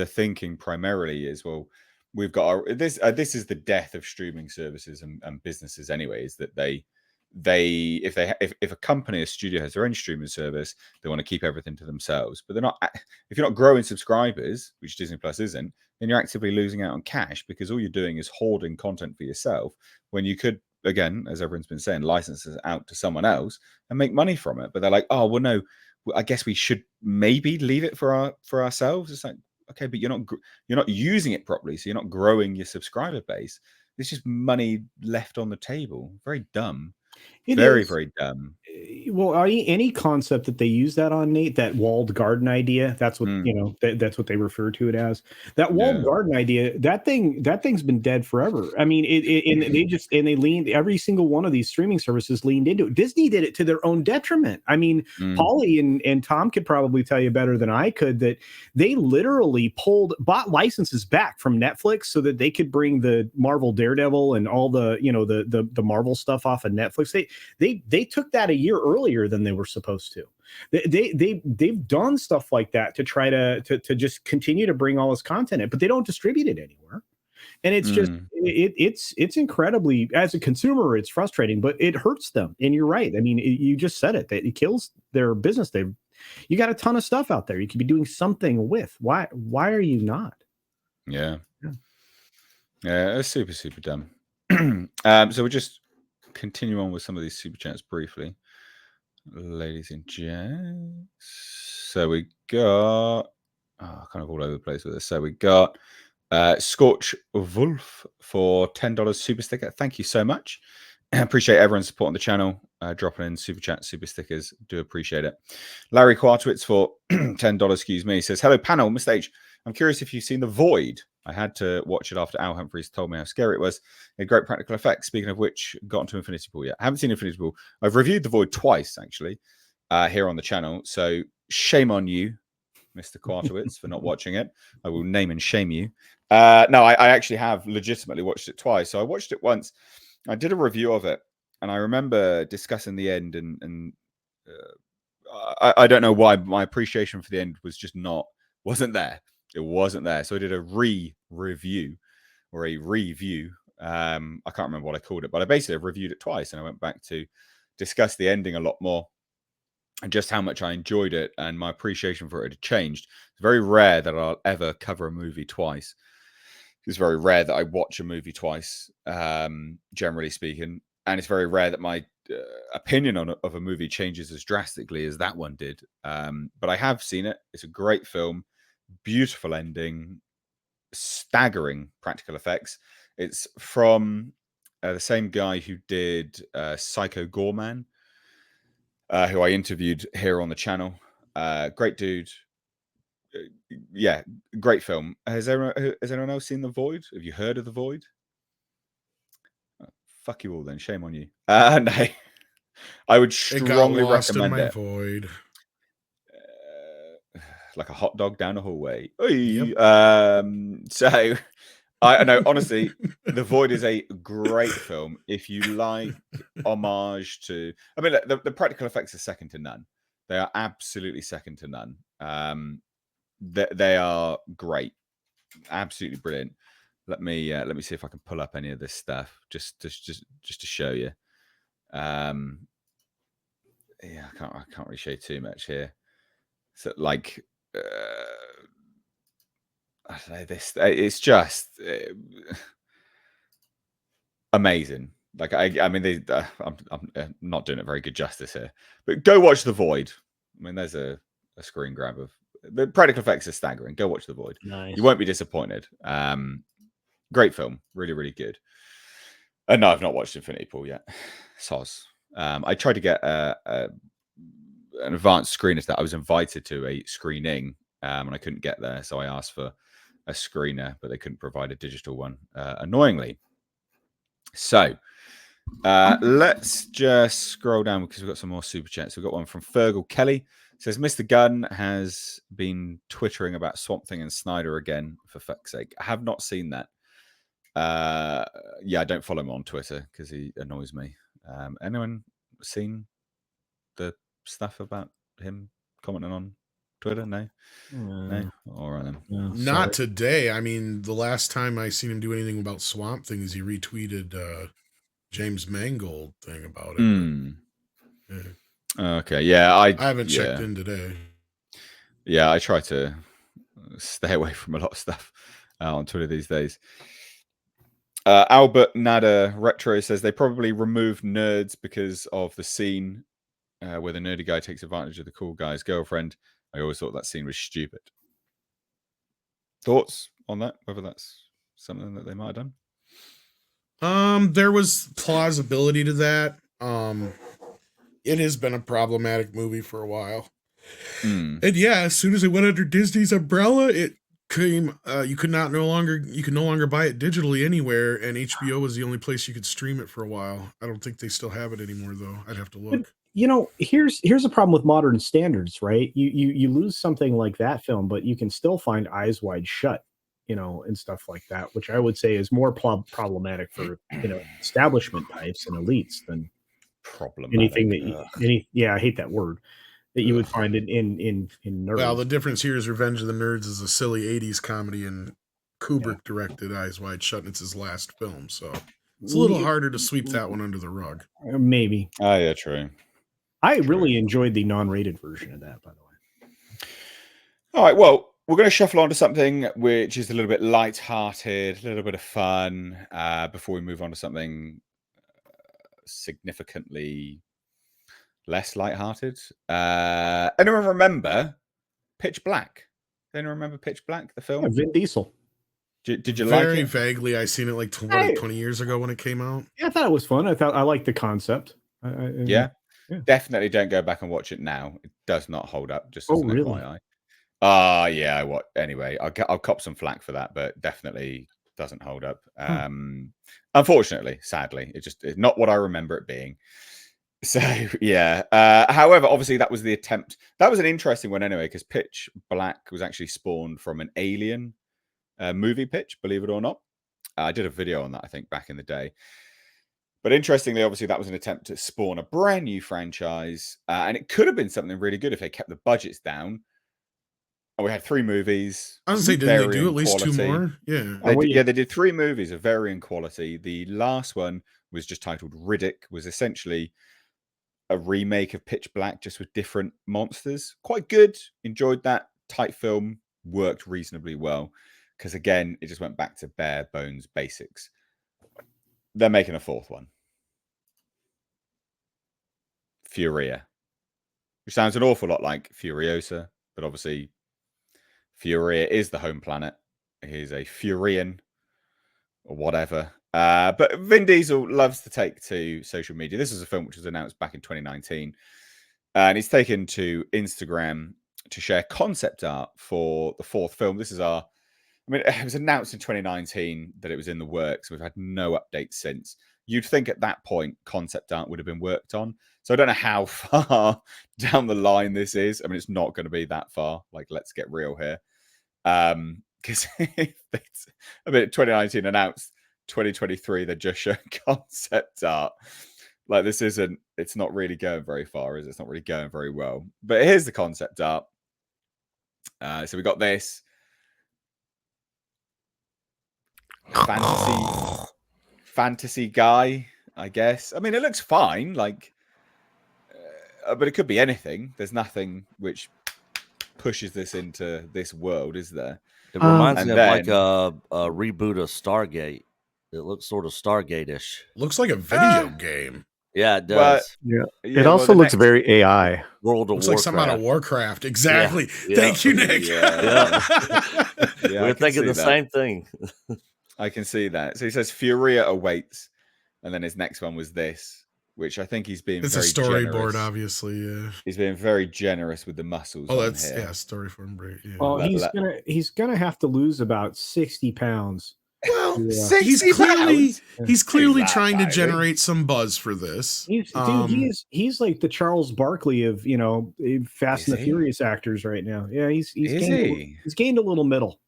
thinking primarily is, well, we've got this. This is the death of streaming services and businesses, anyways. That if a company, a studio has their own streaming service, they want to keep everything to themselves. But they're not. If you're not growing subscribers, which Disney Plus isn't, then you're actively losing out on cash because all you're doing is hoarding content for yourself when you could, again, as everyone's been saying, license it out to someone else and make money from it. But they're like, oh well, no, I guess we should maybe leave it for ourselves. It's like, okay, but you're not using it properly, so you're not growing your subscriber base. It's just money left on the table. Very dumb. Very dumb. Well, any concept that they use that on, Nate, that walled garden idea, that's what that's what they refer to it as. That walled garden idea, that thing's been dead forever. I mean, they leaned, every single one of these streaming services leaned into it. Disney did it to their own detriment. I mean, Paulie and Tom could probably tell you better than I could that they literally bought licenses back from Netflix so that they could bring the Marvel Daredevil and all the the Marvel stuff off of Netflix. They took that a year earlier than they were supposed to. They've done stuff like that to try to just continue to bring all this content in, but they don't distribute it anywhere. And it's just it's incredibly, as a consumer, it's frustrating, but it hurts them. And you're right. I mean, you just said it, that it kills their business. You got a ton of stuff out there you could be doing something with. Why are you not? Yeah, it's super dumb. So we'll just continue on with some of these super chats briefly, ladies and gents. So we got kind of all over the place with this. So we got Scorch Wolf for $10 super sticker. Thank you so much. I appreciate everyone's support on the channel, dropping in super chat, super stickers. Do appreciate it. Larry Quartwitz for $10, excuse me, says, hello panel, Mr. H. I'm curious if you've seen The Void. I had to watch it after Al Humphreys told me how scary it was. A great practical effects. Speaking of which, got into Infinity Pool yet. I haven't seen Infinity Pool. I've reviewed The Void twice, actually, here on the channel. So shame on you, Mr. Quartowitz, for not watching it. I will name and shame you. No, I actually have legitimately watched it twice. So I watched it once. I did a review of it, and I remember discussing the end, and I don't know why, but my appreciation for the end was just wasn't there. It wasn't there. So I did a review or a review. I can't remember what I called it, but I basically reviewed it twice, and I went back to discuss the ending a lot more and just how much I enjoyed it, and my appreciation for it had changed. It's very rare that I'll ever cover a movie twice. It's very rare that I watch a movie twice, generally speaking, and it's very rare that my opinion of a movie changes as drastically as that one did. But I have seen it. It's a great film. Beautiful ending, staggering practical effects. It's from the same guy who did Psycho Gorman, who I interviewed here on the channel. Great dude. Yeah, great film. Has anyone else seen The Void? Have you heard of The Void? Oh, fuck you all then. Shame on you. No, I would strongly recommend it. Void. Like a hot dog down a hallway. Yep. So I know, honestly, The Void is a great film if you like homage to. I mean, the practical effects are second to none. They are absolutely second to none. They are great, absolutely brilliant. Let me see if I can pull up any of this stuff just to show you. Yeah, I can't really show too much here. So like I don't know, this. It's just amazing. Like I mean, I'm not doing it very good justice here, but go watch The Void. I mean, there's a screen grab of the practical effects are staggering. Go watch The Void. Nice. You won't be disappointed. Great film, really, really good. No, I've not watched Infinity Pool yet. Soz. I tried to get an advanced screener that I was invited to a screening, and I couldn't get there, so I asked for a screener, but they couldn't provide a digital one, annoyingly. So let's just scroll down because we've got some more super chats. We've got one from Fergal Kelly. It says Mr. Gunn has been twittering about Swamp Thing and Snyder again, for fuck's sake. I have not seen that. Yeah, I don't follow him on Twitter because he annoys me. Anyone seen the stuff about him commenting on Twitter? No. All right then. Not today. I mean, the last time I seen him do anything about Swamp Thing is he retweeted James Mangold thing about it. But, yeah. Okay. Yeah, I haven't checked in today. Yeah, I try to stay away from a lot of stuff on Twitter these days. Albert Nada Retro says they probably removed nerds because of the scene where the nerdy guy takes advantage of the cool guy's girlfriend. I always thought that scene was stupid. Thoughts on that? Whether that's something that they might have done? There was plausibility to that. It has been a problematic movie for a while. And yeah, as soon as it went under Disney's umbrella, it came you could no longer buy it digitally anywhere, and HBO was the only place you could stream it for a while. I don't think they still have it anymore though. I'd have to look. But, you know, here's a problem with modern standards, right? You lose something like that film, but you can still find Eyes Wide Shut, you know, and stuff like that, which I would say is more problematic for, you know, establishment types and elites than anything that I hate that word, that you would find in nerds. Well, the difference here is Revenge of the Nerds is a silly 80s comedy, and Kubrick directed Eyes Wide Shut, and it's his last film, so it's a little harder to sweep that one under the rug. Maybe. Oh, yeah, true. I really enjoyed the non-rated version of that, by the way. All right, well, we're going to shuffle on to something which is a little bit light-hearted, a little bit of fun, before we move on to something significantly less light-hearted. Anyone remember Pitch Black? Anyone remember Pitch Black, the film? Yeah, Vin Diesel. Did you like it? Very vaguely. I seen it like 20 years ago when it came out. Yeah, I thought it was fun. I liked the concept. Yeah. Definitely don't go back and watch it now. It does not hold up. Just as an FYI. Yeah. What? Anyway, I'll cop some flack for that, but definitely doesn't hold up. Unfortunately, sadly, it's not what I remember it being. So yeah. However, obviously that was the attempt. That was an interesting one anyway, because Pitch Black was actually spawned from an Alien movie pitch, believe it or not. I did a video on that, I think, back in the day. But interestingly, obviously, that was an attempt to spawn a brand new franchise. And it could have been something really good if they kept the budgets down. And we had 3 movies. I was going to say, didn't they do at least 2 more? Yeah. They did 3 movies of varying quality. The last one was just titled Riddick, was essentially a remake of Pitch Black, just with different monsters. Quite good. Enjoyed that. Tight film. Worked reasonably well. Because again, it just went back to bare bones basics. They're making a 4th one. Furia. Which sounds an awful lot like Furiosa, but obviously Furia is the home planet. He's a Furian or whatever. But Vin Diesel loves to take to social media. This is a film which was announced back in 2019. And he's taken to Instagram to share concept art for the 4th film. This is it was announced in 2019 that it was in the works. We've had no updates since. You'd think at that point, concept art would have been worked on. So I don't know how far down the line this is. I mean, it's not going to be that far. Like, let's get real here. Because 2019 announced, 2023, they're just showing concept art. Like, it's not really going very far, is it? It's not really going very well. But here's the concept art. So we got this. Fantasy guy, I guess. I mean, it looks fine, like, but it could be anything. There's nothing which pushes this into this world, is there? It reminds me And of like then- a reboot of Stargate. It looks sort of Stargate-ish. Looks like a video game. Yeah, it But- does. Yeah. Yeah, It well, also the looks next- very AI. World of Looks like something out of Warcraft. Warcraft. Exactly. Yeah. Thank you, Nick. Yeah. Yeah, I We're can thinking see the that. same thing. I can see that. So he says Furia awaits, and then his next one was this, which I think he's being It's a very storyboard, generous. obviously. Yeah. He's being very generous with the muscles. Oh, on that's here. story form break. Yeah. Well, Let- he's gonna have to lose about 60 pounds. Well, Yeah. he's 60 clearly pounds? trying to Amazing. generate some buzz for this. He's like the Charles Barkley of Fast Is and the he? Furious actors right now. Yeah, he's Is gained he's gained a little middle.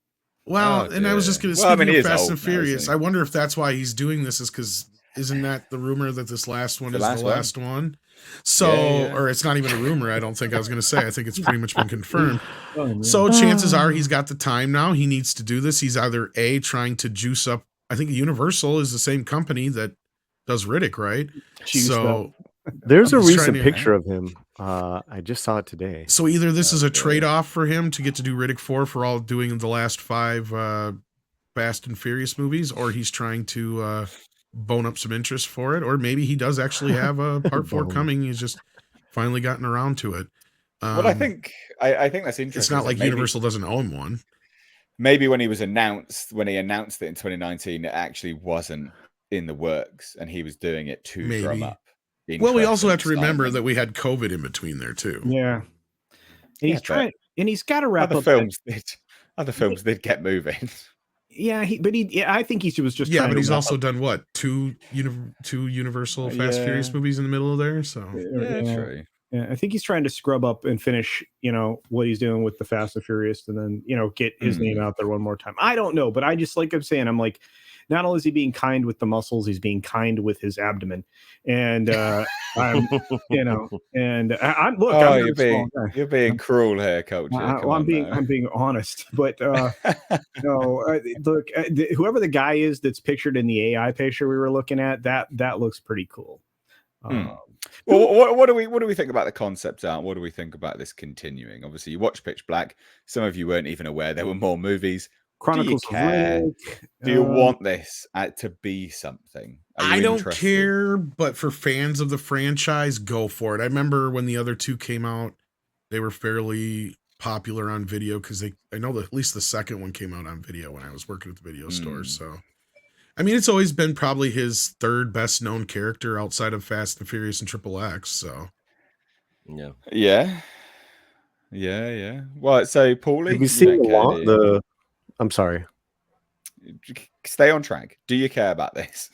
Well, Oh, and I was just dear. going to Well, I speak mean, he of is Fast old and now, isn't Furious. he? I wonder if that's why he's doing this, is because isn't that the rumor that this last one The is last the one. last one? So, Yeah. or it's not even a rumor. I don't think I was going to say. I think it's pretty much been confirmed. Oh, yeah. So chances are he's got the time now. He needs to do this. He's either trying to juice up. I think Universal is the same company that does Riddick, right? Juiced So, There's a I'm just trying recent to- picture of him. I just saw it today. so either this is a Okay. trade-off for him to get to do Riddick 4 for all doing the last 5 Fast and Furious movies, or he's trying to bone up some interest for it, or maybe he does actually have a part 4 Bone. coming. He's just finally gotten around to it. Well, I think that's interesting. it's not like Maybe- Universal doesn't own one. Maybe when he announced it in 2019, it actually wasn't in the works, and he was doing it to drum Maybe. up. Well, we interest also and have to remember excitement. that we had COVID in between there too. Yeah. And he's but trying, and he's got to wrap other up. other films did get moving. Yeah, I think he was just Yeah, trying but to he's wrap also up- done what two Universal Fast Yeah. Furious movies in the middle of there. So Yeah, true. Yeah, I think he's trying to scrub up and finish, what he's doing with the Fast and Furious, and then get his name out there one more time. I don't know, but I just like I'm saying, I'm like, not only is he being kind with the muscles, he's being kind with his abdomen, and I'm, and I'm look, Oh, I'm you're not a small being guy. you're being cruel here, Coach. I'm being honest, but look, whoever the guy is that's pictured in the AI picture we were looking at, that looks pretty cool. Well, what do we think about the concept art? What do we think about this continuing? Obviously, you watch Pitch Black. Some of you weren't even aware there were more movies. Chronicles do you care? of Riddick, Do you want this to be something? Are you I don't interested? care, but for fans of the franchise, go for it. I remember when the other 2 came out, they were fairly popular on video because I know that at least the second one came out on video when I was working at the video store. So, I mean, it's always been probably his 3rd best known character outside of Fast and Furious and Triple X. So, Yeah. Yeah. Well, so Paulie, Have you you seen don't the care, law? do you? I'm sorry. Stay on track. Do you care about this?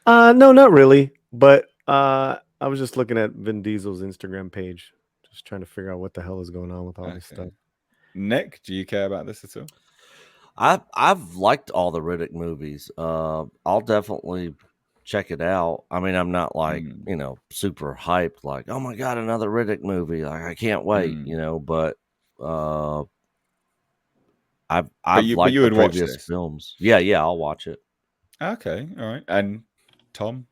No, not really. But I was just looking at Vin Diesel's Instagram page, just trying to figure out what the hell is going on with all this Okay. stuff. Nick, do you care about this at all? I've liked all the Riddick movies. I'll definitely check it out. I mean, I'm not like super hyped, like, oh my god, another Riddick movie. Like, I can't wait, but I've liked you the would watch previous this? films. Yeah, I'll watch it. Okay, all right. And Tom,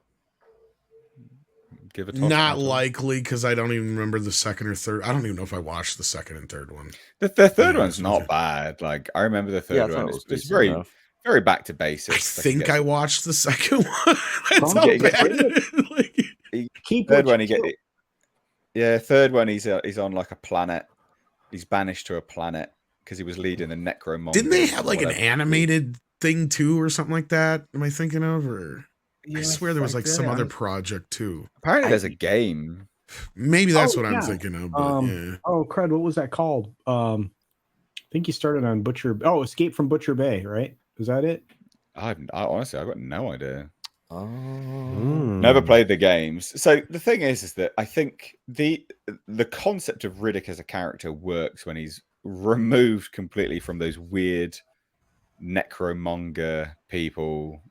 give a toss. not Tom. likely because I don't even remember the second or third. I don't even know if I watched the second and third one. The third Yeah, one's it's not okay. bad. Like I remember the Yeah, I third thought one. it was It's decent very enough. very back to I basics. Like, think I watched the second one. That's how Yeah, bad yeah. it is. Like, Keep third what one you he get. feel. Yeah, third one he's on like a planet. He's banished to a planet because he was leading the necromonger. didn't they have like an whatever. animated thing too, or something like that? Am I thinking of? Or I Yeah, swear there was like some yeah. other project too. Apparently, there's a game. Maybe that's Oh, what I'm yeah. thinking of. But yeah. Oh crud, what was that called? I think he started on Escape from Butcher Bay, right? Is that it? I honestly, I've got no idea. Oh, Never played the games. So the thing is that I think the concept of Riddick as a character works when he's removed completely from those weird necromonger people.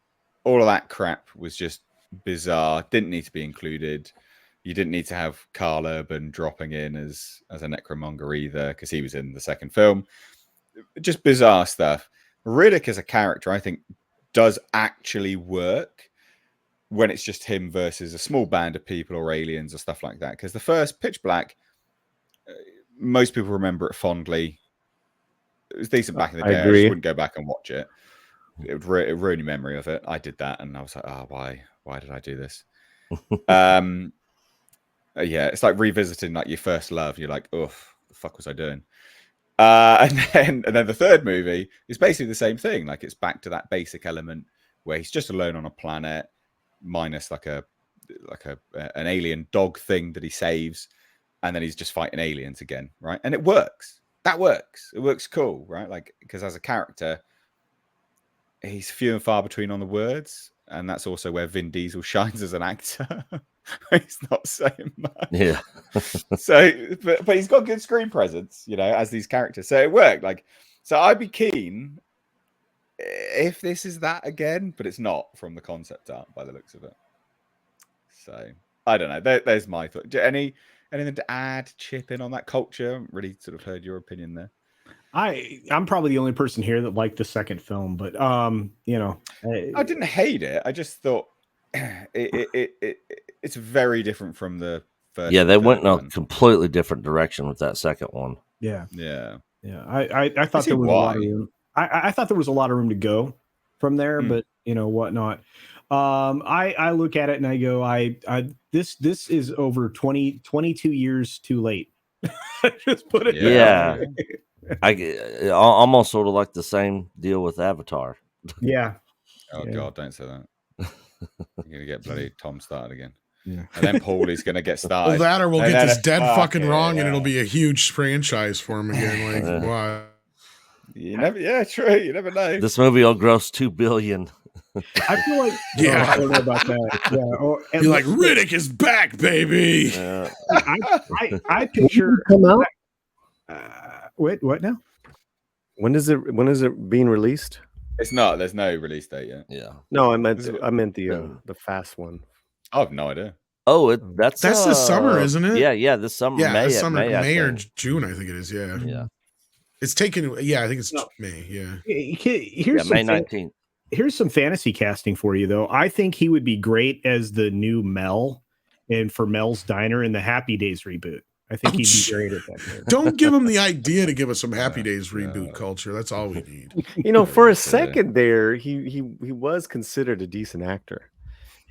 All of that crap was just bizarre. Didn't need to be included. You didn't need to have Carl Urban dropping in as a necromonger either, because he was in the second film. Just bizarre stuff. Riddick as a character, I think, does actually work when it's just him versus a small band of people or aliens or stuff like that. Because the first Pitch Black, most people remember it fondly. It was decent back in the I day. I agree. just wouldn't go back and watch it. It would ruin your memory of it. I did that, and I was like, "Oh, why did I do this?" Yeah, it's like revisiting like your first love. You're like, "Oh, the fuck was I doing?" And then the third movie is basically the same thing. Like it's back to that basic element where he's just alone on a planet, minus like an alien dog thing that he saves, and then he's just fighting aliens again, right? And it works. That works. It works cool, right? Like because as a character, he's few and far between on the words, and that's also where Vin Diesel shines as an actor. He's not saying much. Yeah. So, but he's got good screen presence, you know, as these characters. So it worked. Like, so I'd be keen if this is that again, but it's not from the concept art by the looks of it. So I don't know. There's my thought. Anything to add, chip in on that culture? I haven't really sort of heard your opinion there. I'm probably the only person here that liked the second film, but you know, I didn't hate it. I just thought it's very different from the first. Yeah, they went in a one. completely different direction with that second one. Yeah. I thought there was a lot of room. I thought there was a lot of room to go from there, but you know whatnot. I look at it and I go, this is over 22 years too late. Just put it. Yeah. I almost sort of like the same deal with Avatar. Yeah. Oh God, don't say that. You're gonna get bloody Tom started again. Yeah. And then Paulie gonna get started. Well, that or we'll And get then this it's dead fucking wrong, yeah. and it'll be a huge franchise for him again. Like, wow. Yeah, true. You never know. This movie will gross $2 billion. I feel like I don't know about that. Yeah. You're like, Riddick is back, baby. I picture come out. Wait, what now? When is it being released? It's not. There's no release date yet. Yeah. No, I meant the fast one. I have no idea. Oh, that's this summer, isn't it? Yeah, this summer. Yeah, this summer, May or June, I think it is. Yeah. Yeah. It's taken. Yeah, I think it's May. Yeah. Here's May 19th. Here's some fantasy casting for you, though. I think he would be great as the new Mel, and for Mel's Diner in the Happy Days reboot. I think he'd be great at that character. Don't give him the idea to give us some Happy Days reboot culture. That's all we need. You know, for a second there, he was considered a decent actor.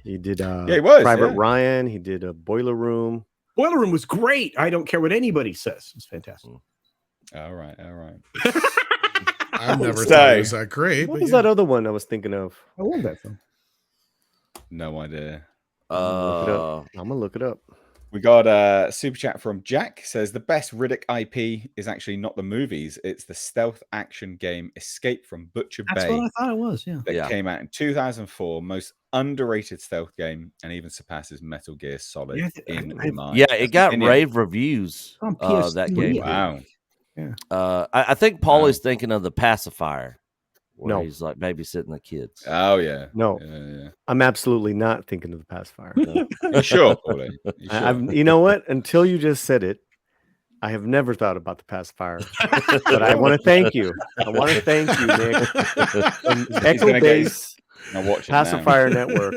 He did he was, Private Ryan. He did a Boiler Room. Boiler Room was great. I don't care what anybody says. It's fantastic. All right. I've never thought it was that great. What was that other one I was thinking of? I love that film. No idea. I'm gonna look it up. We got a super chat from Jack. Says the best Riddick IP is actually not the movies; it's the stealth action game Escape from Butcher Bay. That's what I thought it was. Yeah, that came out in 2004. Most underrated stealth game, and even surpasses Metal Gear Solid in my. Yeah, it got rave reviews. On PS3, that game. Wow. Yeah. I think Paulie's thinking of the pacifier. No, he's like babysitting the kids. Oh yeah. No, I'm absolutely not thinking of the pacifier. You sure, Paulie? You sure? You know what? Until you just said it, I have never thought about the pacifier. But I want to thank you. I want to thank you, Nick. And Echo Base Pacifier Network.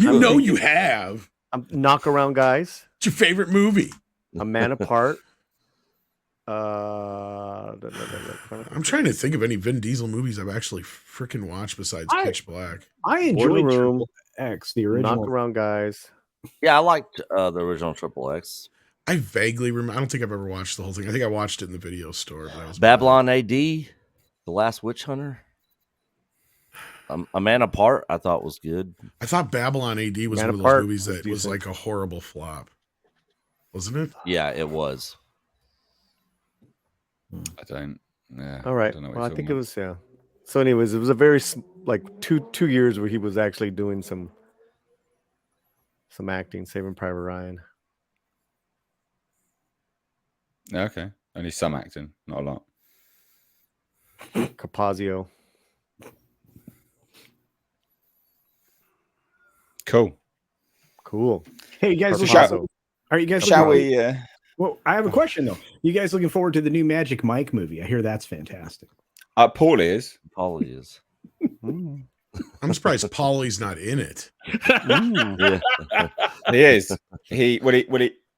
You have. Knock Around Guys. It's your favorite movie. A Man Apart. I'm trying to think of any Vin Diesel movies I've actually freaking watched besides Pitch Black. I enjoyed Triple X, the original. Knock Around Guys. Yeah, I liked the original Triple X. I vaguely remember. I don't think I've ever watched the whole thing. I think I watched it in the video store. But I was Babylon AD, The Last Witch Hunter. A Man Apart, I thought was good. I thought Babylon AD was one of those movies that was like a horrible flop. Wasn't it? Yeah, it was. I don't. Yeah. All right. Well, I think it was. So, anyways, it was a very like two years where he was actually doing some acting, Saving Private Ryan. Okay, only some acting, not a lot. Capazio. Cool. Hey, you guys. Are you guys? Shall we? Well, I have a question though. You guys looking forward to the new Magic Mike movie? I hear that's fantastic. Paulie is. I'm surprised Paulie's not in it. He is. He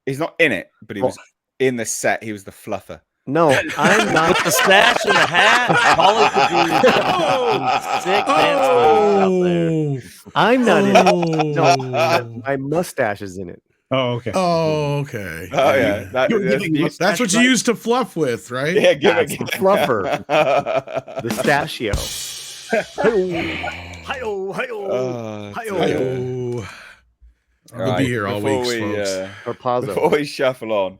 He's not in it, but he was in the set. He was the fluffer. No, I'm not. With the stash and the hat, Polly could be sick dance moves out there. I'm not in it. No, my mustache is in it. Oh, okay. Oh, okay. Oh yeah, That's what you use to fluff with, right? Yeah, give it the fluffer, the stachio. Hi-oh, hi-oh, hi-oh. We'll be here all week, folks. Before we shuffle on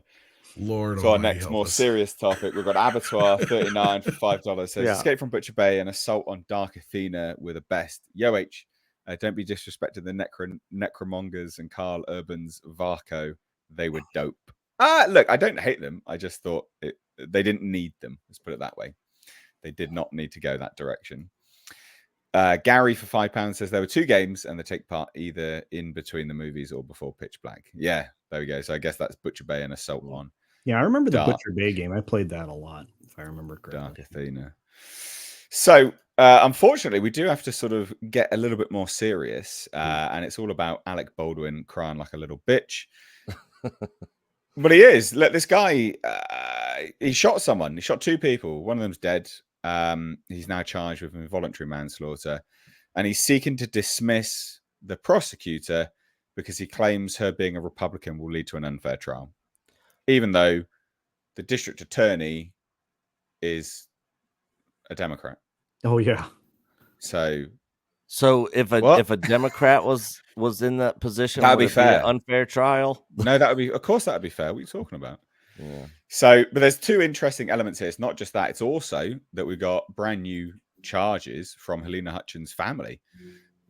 Lord, to our next more serious topic, we've got Abattoir 39 for $5. Says Escape from Butcher Bay and Assault on Dark Athena with a best. Yo H, don't be disrespecting the Necromongers and Carl Urban's Varco. They were dope. Look, I don't hate them. I just thought they didn't need them. Let's put it that way. They did not need to go that direction. Gary for £5 says there were 2 games and they take part either in between the movies or before Pitch Black. Yeah, there we go. So I guess that's Butcher Bay and Assault on. Yeah, I remember the Butcher Bay game. I played that a lot, if I remember correctly. Dark Athena. So, unfortunately, we do have to sort of get a little bit more serious, and it's all about Alec Baldwin crying like a little bitch. But he is. Look, this guy, he shot someone. He shot 2 people. One of them's dead. He's now charged with involuntary manslaughter, and he's seeking to dismiss the prosecutor because he claims her being a Republican will lead to an unfair trial, even though the district attorney is a Democrat. Oh yeah. So if a Democrat was in that position, that'd be fair. Be an unfair trial. No, that would be. Of course, that would be fair. What are you talking about? Yeah. So, but there's 2 interesting elements here. It's not just that; it's also that we got brand new charges from Helena Hutchins' family.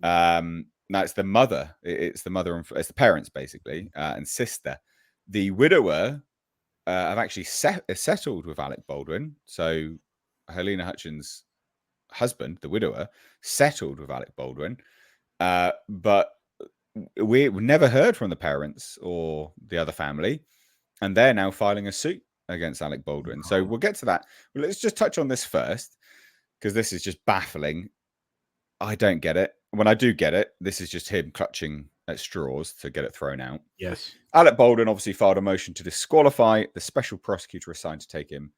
Now it's the mother. It's the mother and it's the parents basically, and sister. The widower have actually settled with Alec Baldwin. So Helena Hutchins' husband, the widower, settled with Alec Baldwin, but we never heard from the parents or the other family, and they're now filing a suit against Alec Baldwin. So we'll get to that. Well, let's just touch on this first, because this is just baffling. I don't get it. When I do get it, this is just him clutching at straws to get it thrown out. Yes. Alec Baldwin obviously filed a motion to disqualify the special prosecutor assigned to take him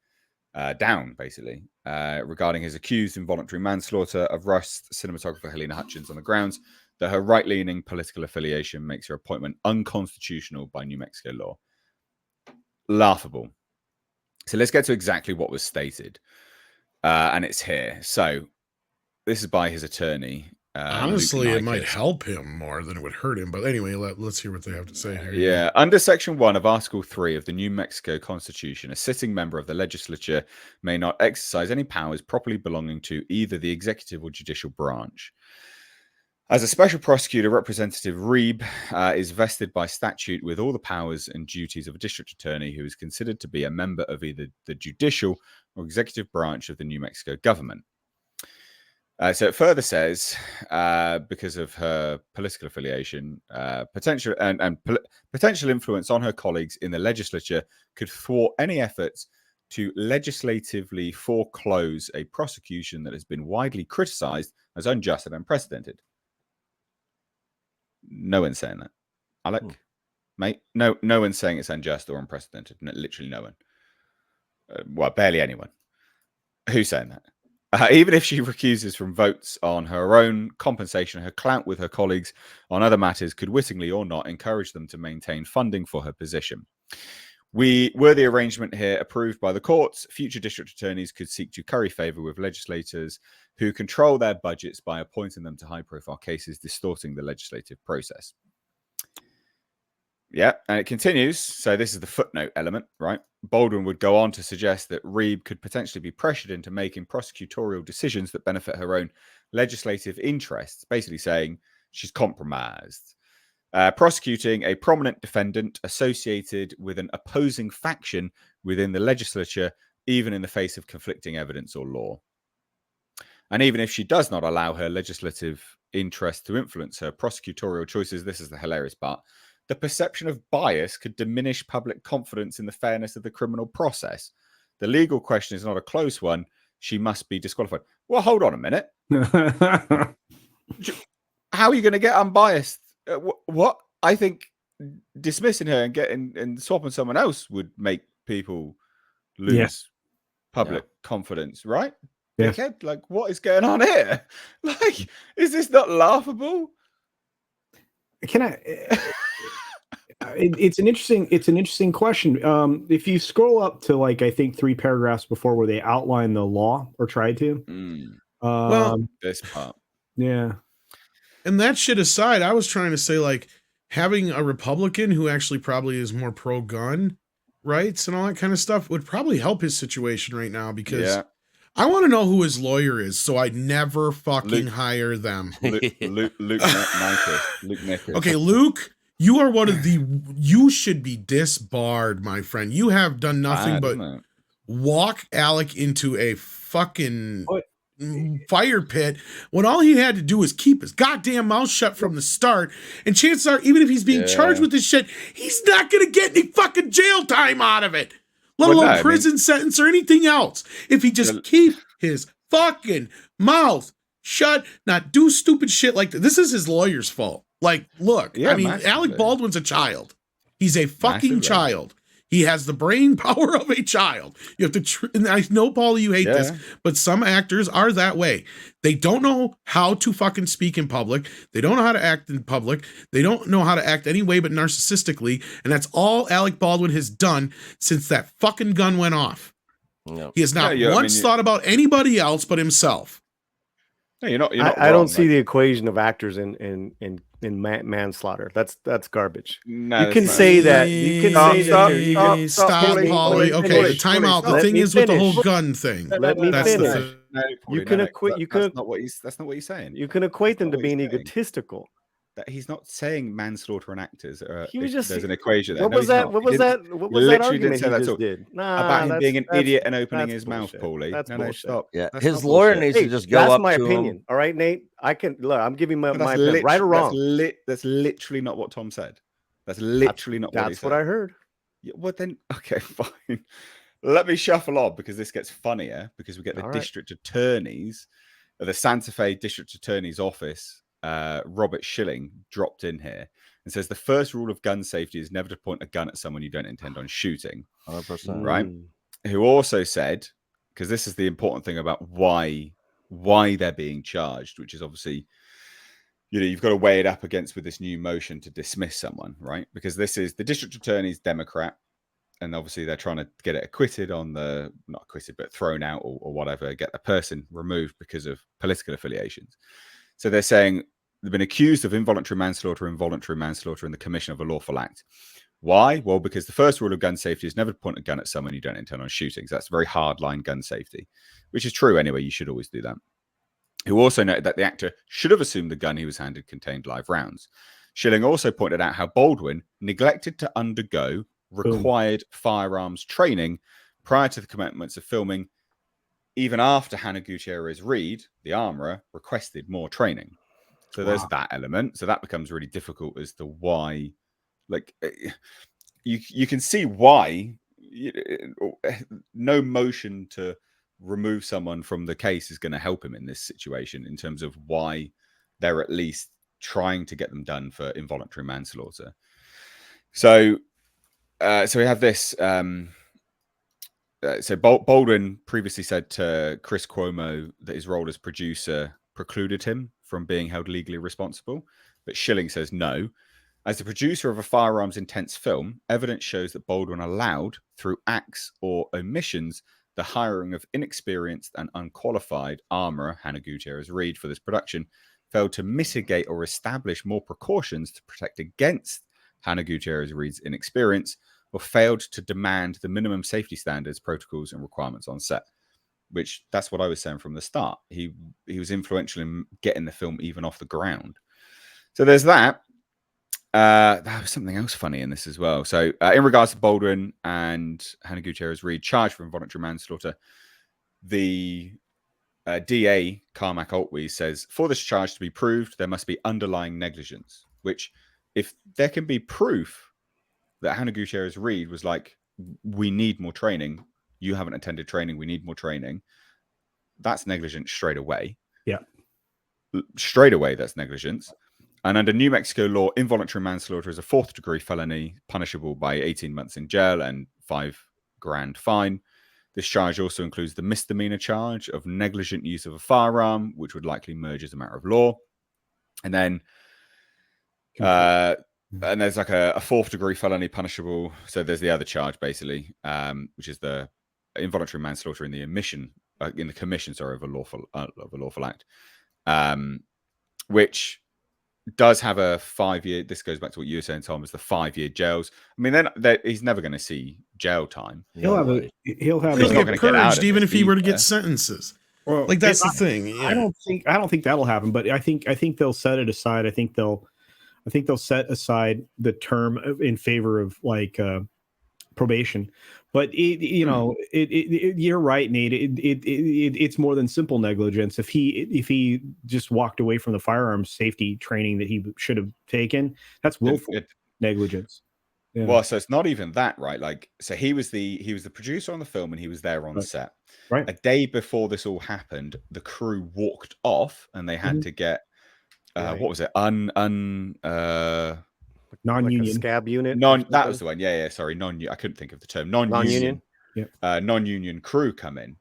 down, basically, regarding his accused involuntary manslaughter of Rust cinematographer Helena Hutchins on the grounds that her right-leaning political affiliation makes her appointment unconstitutional by New Mexico law. Laughable. So let's get to exactly what was stated. And it's here. So this is by his attorney. Honestly, it might help him more than it would hurt him. But anyway, let's hear what they have to say here. Yeah. Under Section 1 of Article 3 of the New Mexico Constitution, a sitting member of the legislature may not exercise any powers properly belonging to either the executive or judicial branch. As a special prosecutor, Representative Reeb is vested by statute with all the powers and duties of a district attorney who is considered to be a member of either the judicial or executive branch of the New Mexico government. So it further says, because of her political affiliation, potential influence on her colleagues in the legislature could thwart any efforts to legislatively foreclose a prosecution that has been widely criticized as unjust and unprecedented. No one's saying that. Alec, mate, no one's saying it's unjust or unprecedented. No, literally no one. Well, barely anyone. Who's saying that? Even if she recuses from votes on her own compensation, her clout with her colleagues on other matters could wittingly or not encourage them to maintain funding for her position. Were the arrangement here approved by the courts, future district attorneys could seek to curry favor with legislators who control their budgets by appointing them to high-profile cases, distorting the legislative process. Yeah, and it continues. So this is the footnote element, right? Baldwin would go on to suggest that Reeb could potentially be pressured into making prosecutorial decisions that benefit her own legislative interests, basically saying she's compromised. Prosecuting a prominent defendant associated with an opposing faction within the legislature, even in the face of conflicting evidence or law. And even if she does not allow her legislative interest to influence her prosecutorial choices, this is the hilarious part, the perception of bias could diminish public confidence in the fairness of the criminal process. The legal question is not a close one. She must be disqualified. Well, hold on a minute. How are you going to get unbiased? What? I think dismissing her and getting and swapping someone else would make people lose public confidence, right? Yeah. Dickhead, like what is going on here? Like, is this not laughable? Can I? It's an interesting question. If you scroll up to like I think 3 paragraphs before where they outline the law or tried to. Well, This part, yeah. And that shit aside, I was trying to say like having a Republican who actually probably is more pro-gun rights and all that kind of stuff would probably help his situation right now because I want to know who his lawyer is, so I'd never fucking hire them. Luke Nichols. Okay, Luke, you are one of the. You should be disbarred, my friend. You have done nothing but walk Alec into a fucking fire pit when all he had to do was keep his goddamn mouth shut from the start. And chances are, even if he's being charged with this shit, he's not gonna get any fucking jail time out of it. Let alone prison sentence or anything else. If he just keep his fucking mouth shut, not do stupid shit like that. This is his lawyer's fault. Like, look, I mean, Alec Baldwin's a child. He's a fucking child. He has the brain power of a child. You have to, and I know, Paulie, you hate this, but some actors are that way. They don't know how to fucking speak in public. They don't know how to act in public. They don't know how to act any way but narcissistically. And that's all Alec Baldwin has done since that fucking gun went off. No. He has not once thought about anybody else but himself. No, you're not I don't see the equation of actors in manslaughter. That's garbage. No, you can say that. You can say that. Stop, Paulie. Okay, the timeout. The thing is with the whole gun thing. Let me finish. You can equate. You can. That's not what he's saying. You can equate them to being egotistical. That he's not saying manslaughter and actors. He was just, there's an equation there. What was that? What was that argument he just did? About him being an idiot and opening his mouth, Paulie. No, stop. Yeah, his lawyer needs to just go up to him. That's my opinion. All right, Nate. I can look. I'm giving my opinion, right or wrong. That's literally not what Tom said. That's literally not what he said. That's what I heard. Yeah, well then, okay, fine. Let me shuffle on because this gets funnier because we get the district attorneys, the Santa Fe district attorney's office. Robert Schilling dropped in here and says the first rule of gun safety is never to point a gun at someone you don't intend on shooting. 100%. Right? Who also said, because this is the important thing about why they're being charged, which is obviously, you've got to weigh it up against with this new motion to dismiss someone, right? Because this is the district attorney's Democrat, and obviously they're trying to get it acquitted on the, not acquitted, but thrown out or whatever, get the person removed because of political affiliations. So they're saying they've been accused of involuntary manslaughter and the commission of a lawful act. Why? Well, because the first rule of gun safety is never to point a gun at someone you don't intend on shooting. So that's very hard line gun safety, which is true anyway. You should always do that. Who also noted that the actor should have assumed the gun he was handed contained live rounds. Schilling also pointed out how Baldwin neglected to undergo required firearms training prior to the commencement of filming, even after Hannah Gutierrez-Reed, the armorer, requested more training. So there's that element. So that becomes really difficult as to why, like, you can see why no motion to remove someone from the case is going to help him in this situation in terms of why they're at least trying to get them done for involuntary manslaughter. So we have this. So Baldwin previously said to Chris Cuomo that his role as producer precluded him from being held legally responsible. But Schilling says no. As the producer of a firearms-intense film, evidence shows that Baldwin allowed, through acts or omissions, the hiring of inexperienced and unqualified armorer Hannah Gutierrez-Reed for this production, failed to mitigate or establish more precautions to protect against Hannah Gutierrez-Reed's inexperience, or failed to demand the minimum safety standards, protocols, and requirements on set. Which, that's what I was saying from the start. He was influential in getting the film even off the ground. So there's that. There was something else funny in this as well. So in regards to Baldwin and Hannah Gutierrez-Reed charged for involuntary manslaughter, the DA, Carmack Altwee, says, for this charge to be proved, there must be underlying negligence, which if there can be proof that Hannah Gutierrez-Reed was like, we need more training, you haven't attended training, we need more training, that's negligence straight away. Yeah. Straight away, that's negligence. And under New Mexico law, involuntary manslaughter is a 4th-degree felony, punishable by 18 months in jail and $5,000 fine. This charge also includes the misdemeanor charge of negligent use of a firearm, which would likely merge as a matter of law. And then and there's like a 4th-degree felony punishable. So there's the other charge, basically, which is the involuntary manslaughter in the commission of a lawful act, which does have a 5-year. This goes back to what you were saying, Tom, is the 5-year jails. I mean, then he's never going to see jail time. He'll get purged even if he were to get sentences. Well, like that's the thing. Yeah. I don't think that'll happen, but I think they'll set it aside. I think they'll set aside the term in favor of like probation. But you're right, Nate. It's more than simple negligence. If he just walked away from the firearms safety training that he should have taken, that's willful negligence. Yeah. Well, so it's not even that, right? Like, so he was the producer on the film, and he was there on set. Right. A day before this all happened, the crew walked off, and they had to get what was it? Non-union, like scab unit. That was the one. Yeah. Sorry, I couldn't think of the term. Non-union. Non-union crew come in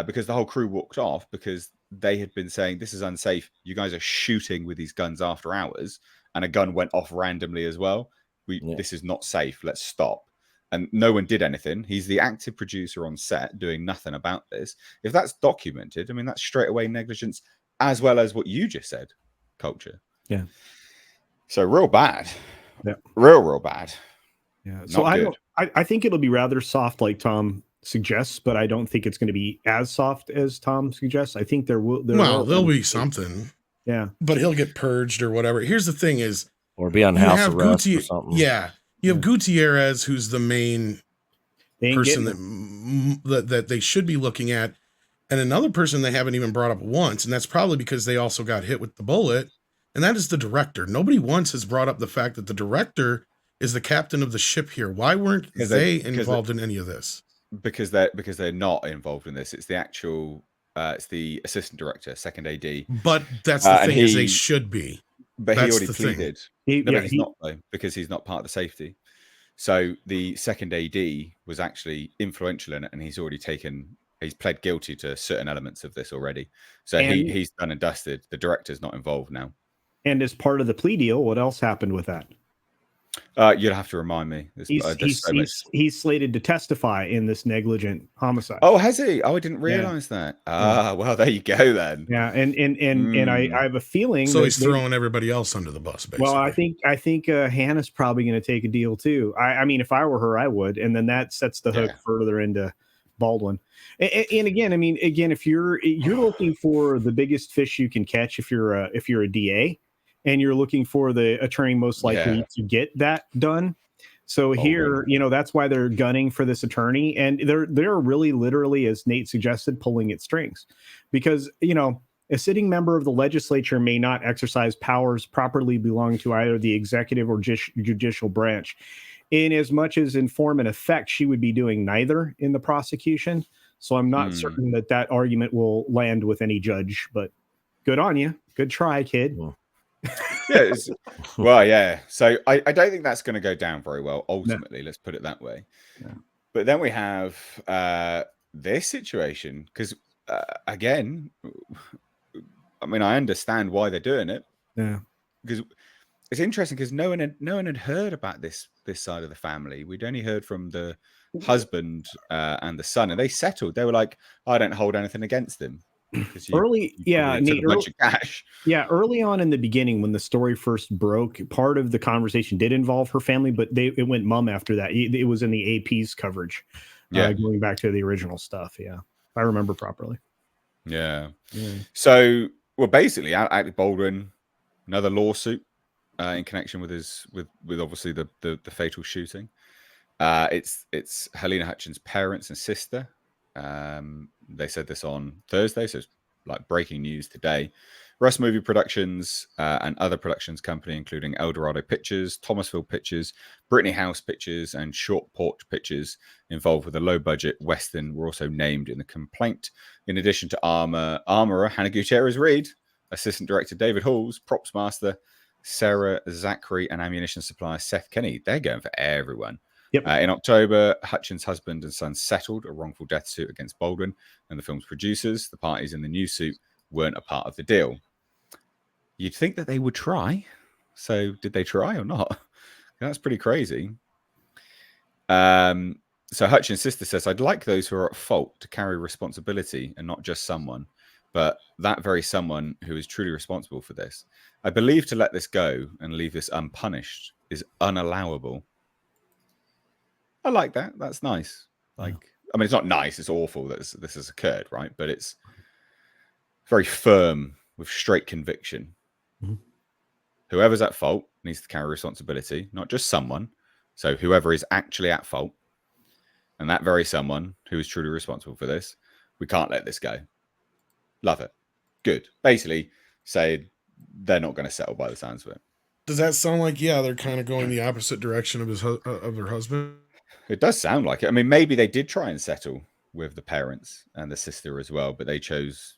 because the whole crew walked off because they had been saying this is unsafe. You guys are shooting with these guns after hours, and a gun went off randomly as well. This is not safe. Let's stop. And no one did anything. He's the active producer on set doing nothing about this. If that's documented, I mean, that's straight away negligence, as well as what you just said, culture. Yeah. So real bad. Yeah. Real bad. Yeah. So I think it'll be rather soft, like Tom suggests, but I don't think it's going to be as soft as Tom suggests. I think there'll be something. Yeah. But he'll get purged or whatever. Here's the thing is, or be on house arrest or something. Yeah. You have Gutierrez, who's the main person that they should be looking at. And another person they haven't even brought up once. And that's probably because they also got hit with the bullet. And that is the director. Nobody once has brought up the fact that the director is the captain of the ship here. Why weren't they involved in any of this? Because they're not involved in this. It's the actual, it's the assistant director, second AD. But that's the thing is they should be. But That's he already pleaded. He's not, though, because he's not part of the safety. So the second AD was actually influential in it, and he's pled guilty to certain elements of this already. So he's done and dusted. The director's not involved now. And as part of the plea deal, what else happened with that? You'll have to remind me. He's slated to testify in this negligent homicide. Oh, has he? Oh, I didn't realize that. Well, there you go then. Yeah, and I have a feeling. So he's throwing everybody else under the bus, basically. Well, I think Hannah's probably going to take a deal too. I mean, if I were her, I would, and then that sets the hook further into Baldwin. And again, I mean, if you're looking for the biggest fish you can catch, if you're a DA. And you're looking for the attorney most likely to get that done. So here, that's why they're gunning for this attorney. And they're really literally, as Nate suggested, pulling at strings. Because, a sitting member of the legislature may not exercise powers properly belonging to either the executive or judicial branch. In as much as in form and effect, she would be doing neither in the prosecution. So I'm not certain that argument will land with any judge. But good on you. Good try, kid. Yeah. So I don't think that's going to go down very well. Ultimately, let's put it that way. Yeah. But then we have this situation because again, I mean, I understand why they're doing it. Yeah, because it's interesting because no one had heard about this side of the family. We'd only heard from the husband and the son, and they settled. They were like, "I don't hold anything against them." Early on in the beginning when the story first broke, part of the conversation did involve her family, but it went mum after that. It was in the AP's coverage, going back to the original stuff. Yeah, if I remember properly. Yeah. So, well, basically, Alec Baldwin, another lawsuit in connection with with obviously the fatal shooting. It's Helena Hutchins' parents and sister. They said this on Thursday, so it's like breaking news today. Russ Movie Productions and other productions company, including Eldorado Pictures, Thomasville Pictures, Brittany House Pictures, and Short Porch Pictures, involved with a low-budget Western, were also named in the complaint. In addition to armorer Hannah Gutierrez-Reed, assistant director David Halls, props master Sarah Zachary, and ammunition supplier Seth Kenny. They're going for everyone. Yep. In October, Hutchins' husband and son settled a wrongful death suit against Baldwin and the film's producers. The parties in the new suit weren't a part of the deal. You'd think that they would try. So did they try or not? That's pretty crazy. So Hutchins' sister says, I'd like those who are at fault to carry responsibility and not just someone, but that very someone who is truly responsible for this. I believe to let this go and leave this unpunished is unallowable. I like that. That's nice. Like, I mean, it's not nice. It's awful that this has occurred, right? But it's very firm with straight conviction. Mm-hmm. Whoever's at fault needs to carry responsibility, not just someone. So whoever is actually at fault, and that very someone who is truly responsible for this, we can't let this go. Love it. Good. Basically, say they're not going to settle by the sounds of it. Does that sound like, yeah, they're kind of going the opposite direction of of their husband? It does sound like it. I mean, maybe they did try and settle with the parents and the sister as well, but they chose,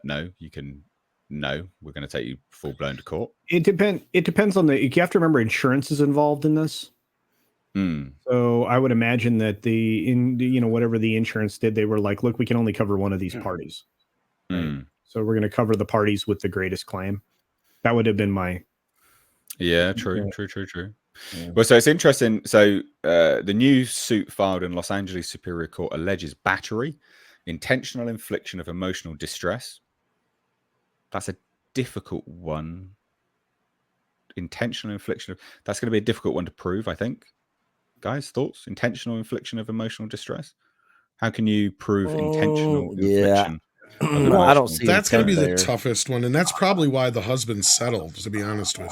no, we're going to take you full blown to court. It depends on you have to remember insurance is involved in this. So I would imagine that whatever the insurance did, they were like, look, we can only cover one of these parties. Right? So we're going to cover the parties with the greatest claim. That would have been my. Yeah, true. Yeah. Well, so it's interesting. So the new suit filed in Los Angeles Superior Court alleges battery, intentional infliction of emotional distress. That's a difficult one. Intentional infliction that's going to be a difficult one to prove, I think. Guys, thoughts? Intentional infliction of emotional distress? How can you prove intentional infliction? I don't see that's going to be the toughest one, and that's probably why the husband settled, to be honest with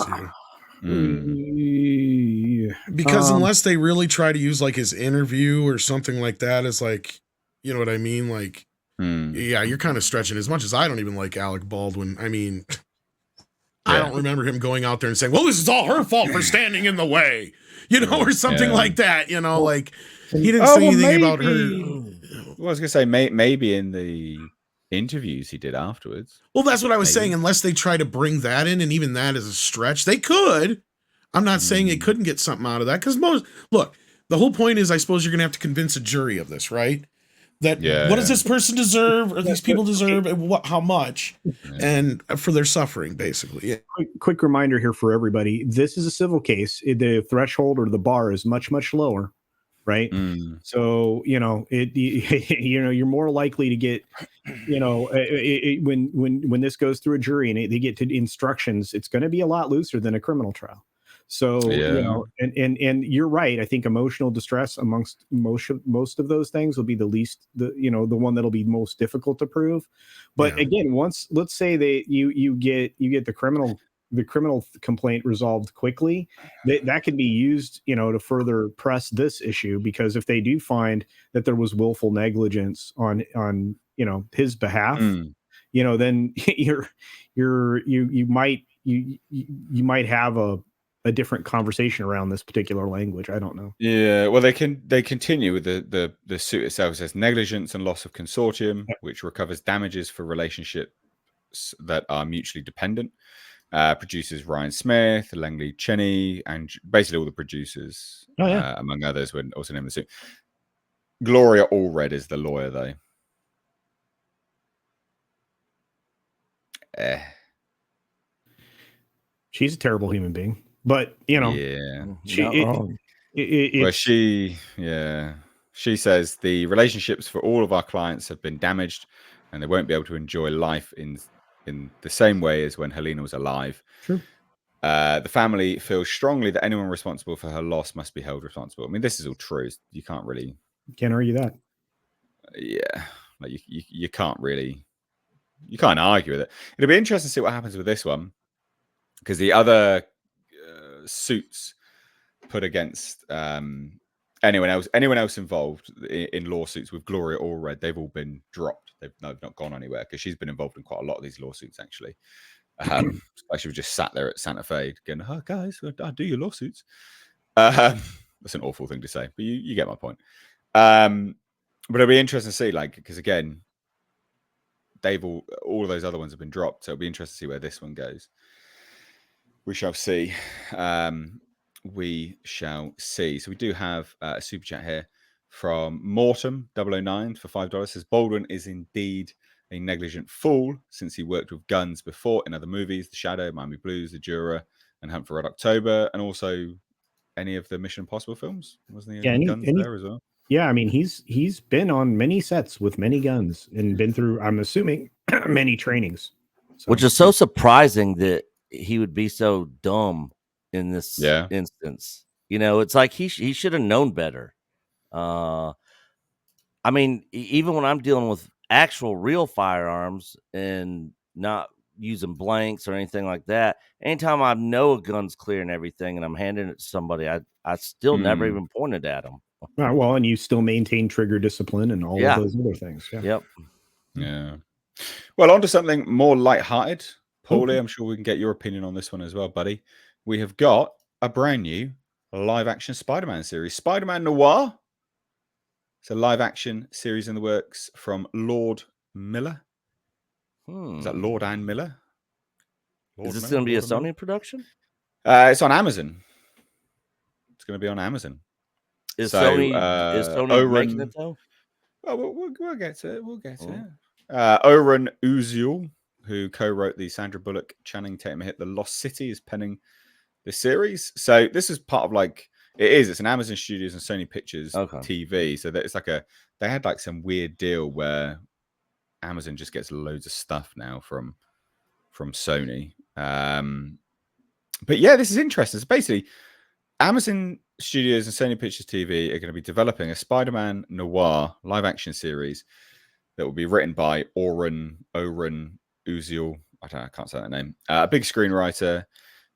you. Because unless they really try to use like his interview or something like that as like, you know what I mean? Like, yeah, you're kind of stretching. As much as I don't even like Alec Baldwin, I mean, I don't remember him going out there and saying, well, this is all her fault for standing in the way, or something like that, like he didn't say anything about her. Well, I was going to say, maybe in the interviews he did afterwards. Well, that's what I was saying. Unless they try to bring that in, and even that is a stretch. They could. I'm not saying they couldn't get something out of that, because look, the whole point is, I suppose you're going to have to convince a jury of this, right? That what does this person deserve, or these people deserve, and how much, and for their suffering, basically. Yeah. Quick reminder here for everybody: this is a civil case. The threshold or the bar is much, much lower, right? So you're more likely to get, when this goes through a jury and they get to instructions, it's going to be a lot looser than a criminal trial. So, and you're right. I think emotional distress amongst most of those things will be the one that'll be most difficult to prove. But again, let's say you get the criminal complaint resolved quickly, that can be used, to further press this issue, because if they do find that there was willful negligence on his behalf, then you might have a different conversation around this particular language. I don't know. Yeah, well, they continue with the suit itself. It says negligence and loss of consortium, which recovers damages for relationships that are mutually dependent. Producers Ryan Smith, Langley Cheney, and basically all the producers, among others, were also named in the suit. Gloria Allred is the lawyer, though. She's a terrible human being. But she says the relationships for all of our clients have been damaged, and they won't be able to enjoy life in the same way as when Helena was alive. True. The family feels strongly that anyone responsible for her loss must be held responsible. I mean, this is all true. You can't argue that. Yeah, like you can't argue with it. It'll be interesting to see what happens with this one, because the other suits put against anyone else involved in lawsuits with Gloria Allred, they've all been dropped. They've not gone anywhere, because she's been involved in quite a lot of these lawsuits, actually. She was just sat there at Santa Fe going, "Oh, guys, I do your lawsuits." That's an awful thing to say, but you get my point. But it'll be interesting to see, because again, all of those other ones have been dropped, so it'll be interesting to see where this one goes. We shall see. We shall see. So we do have a super chat here from Mortem 009 for $5. Says Baldwin is indeed a negligent fool since he worked with guns before in other movies, The Shadow, Miami Blues, The Juror, and Hunt for Red October, and also any of the Mission Impossible films. Wasn't he in guns there as well? Yeah, I mean he's been on many sets with many guns and been through, I'm assuming, many trainings. So, which is so surprising that he would be so dumb in this instance. You know, it's like he should have known better. I mean, even when I'm dealing with actual real firearms and not using blanks or anything like that, anytime I know a gun's clear and everything and I'm handing it to somebody, I still never even pointed at them. Well, and you still maintain trigger discipline and all of those other things. Yeah. Yep. Yeah. Well, on to something more lighthearted. Paulie, I'm sure we can get your opinion on this one as well, buddy. We have got a brand new live-action Spider-Man series, Spider-Man Noir. It's a live-action series in the works from Lord Miller. Is that Lord and Miller? Is this going to be a Sony production? It's on Amazon. It's going to be on Amazon. Is Sony making it though? Oh, we'll get to it. We'll get to it. Oren Uziel, who co-wrote the Sandra Bullock, Channing Tatum hit The Lost City, is penning the series. So this is part of it's an Amazon Studios and Sony Pictures TV. So that it's they had some weird deal where Amazon just gets loads of stuff now from Sony. But yeah, this is interesting. So basically, Amazon Studios and Sony Pictures TV are going to be developing a Spider-Man Noir live-action series that will be written by Oren Uziel. I can't say that name. A big screenwriter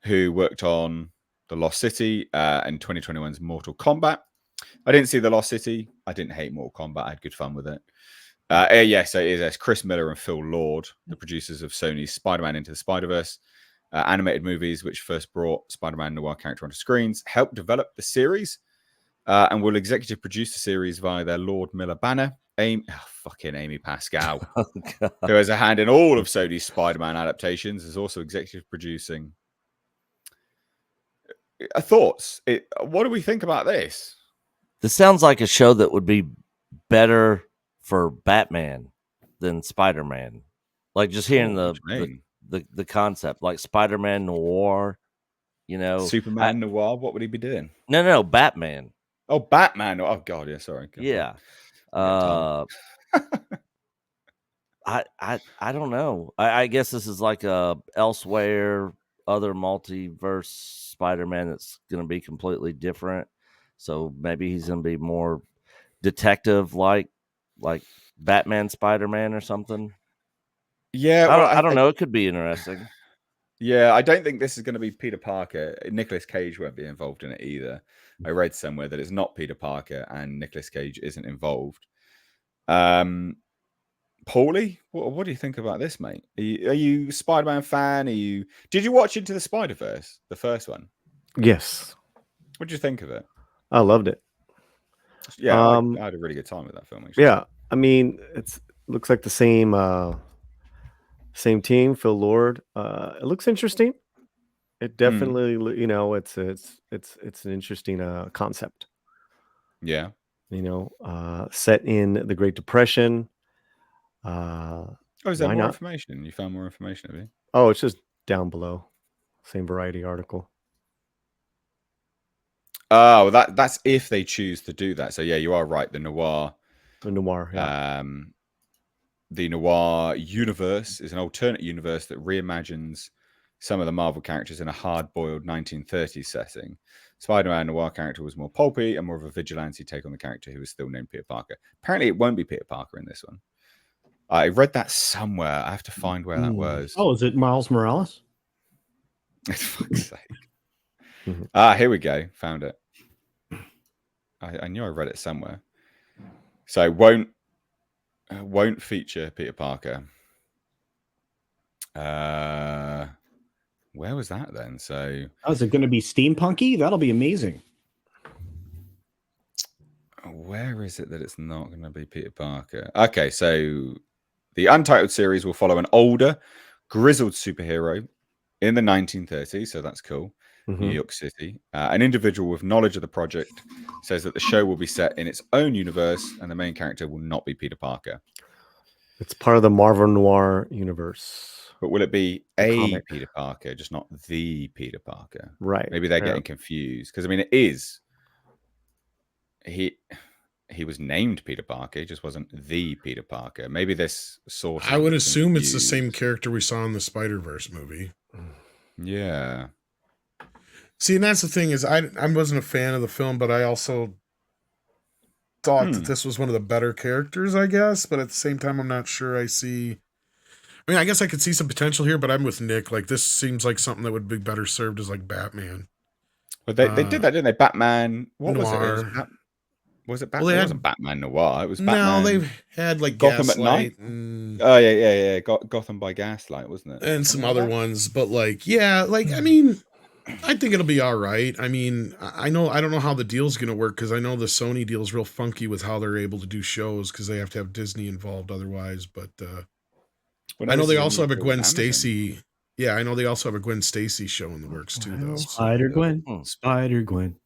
who worked on The Lost City and 2021's Mortal Kombat. I didn't see The Lost City. I didn't hate Mortal Kombat. I had good fun with it. So it is Chris Miller and Phil Lord, the producers of Sony's Spider-Man Into the Spider-Verse animated movies, which first brought Spider-Man Noir character onto screens, helped develop the series, and will executive produce the series via their Lord Miller banner. Fucking Amy Pascal, who has a hand in all of Sony's Spider-Man adaptations, is also executive producing. Thoughts? What do we think about this? This sounds like a show that would be better for Batman than Spider-Man. Like just hearing the concept, like Spider-Man Noir, Superman Noir. What would he be doing? No, Batman. Oh, Batman. Oh God, yeah. Sorry. Yeah. I don't know. I guess this is like a elsewhere other multiverse Spider-Man that's going to be completely different. So maybe he's going to be more detective like Batman Spider-Man or something. Yeah, I don't know. It could be interesting. Yeah, I don't think this is going to be Peter Parker. Nicolas Cage won't be involved in it either. I read somewhere that it's not Peter Parker and Nicolas Cage isn't involved. Paulie, what do you think about this, mate? Are you a Spider-Man fan? Did you watch Into the Spider-Verse, the first one? Yes. What did you think of it? I loved it. Yeah, I had a really good time with that film. Actually. Yeah, I mean, looks like the same team, Phil Lord. It looks interesting. It definitely, it's an interesting concept. Yeah. Set in the Great Depression. Is there more information? You found more information, have you? Oh, it's just down below. Same Variety article. Oh, that's if they choose to do that. So yeah, you are right. The noir. Yeah. The noir universe is an alternate universe that reimagines some of the Marvel characters in a hard-boiled 1930s setting. Spider-Man noir character was more pulpy and more of a vigilante take on the character who was still named Peter Parker. Apparently, it won't be Peter Parker in this one. I read that somewhere. I have to find where that was. Oh, is it Miles Morales? For fuck's sake. Here we go. Found it. I knew I read it somewhere. So won't feature Peter Parker. Where was that then? So is it going to be steampunky? That'll be amazing. Where is it that it's not going to be Peter Parker? Okay, so the Untitled series will follow an older, grizzled superhero in the 1930s, so that's cool. New York City. An individual with knowledge of the project says that the show will be set in its own universe and the main character will not be Peter Parker. It's part of the Marvel Noir universe. But will it be a Peter Parker, just not the Peter Parker? Right. Maybe they're getting confused. Because, I mean, it is. He was named Peter Parker. He just wasn't the Peter Parker. Maybe this sort of... I would assume it's the same character we saw in the Spider-Verse movie. Yeah. See, and that's the thing is I wasn't a fan of the film, but I also thought that this was one of the better characters, I guess. But at the same time, I'm not sure I see... I mean, I guess I could see some potential here, but I'm with Nick. Like, this seems like something that would be better served as, like, Batman. But they did that, didn't they? Batman... What Noir. was it? Was it Batman? Well, it wasn't Batman Noir. It was Batman... No, they've had, like, Gotham Gaslight at Night. And... Oh, yeah. Gotham by Gaslight, wasn't it? And some other ones. But, like, yeah, like, I mean... I think it'll be all right. I mean, I don't know how the deal's going to work because I know the Sony deal's real funky with how they're able to do shows because they have to have Disney involved otherwise. But I know they also have a Gwen Stacy. Yeah, I know they also have a Gwen Stacy show in the works too, though. Spider-Gwen. Spider-Gwen.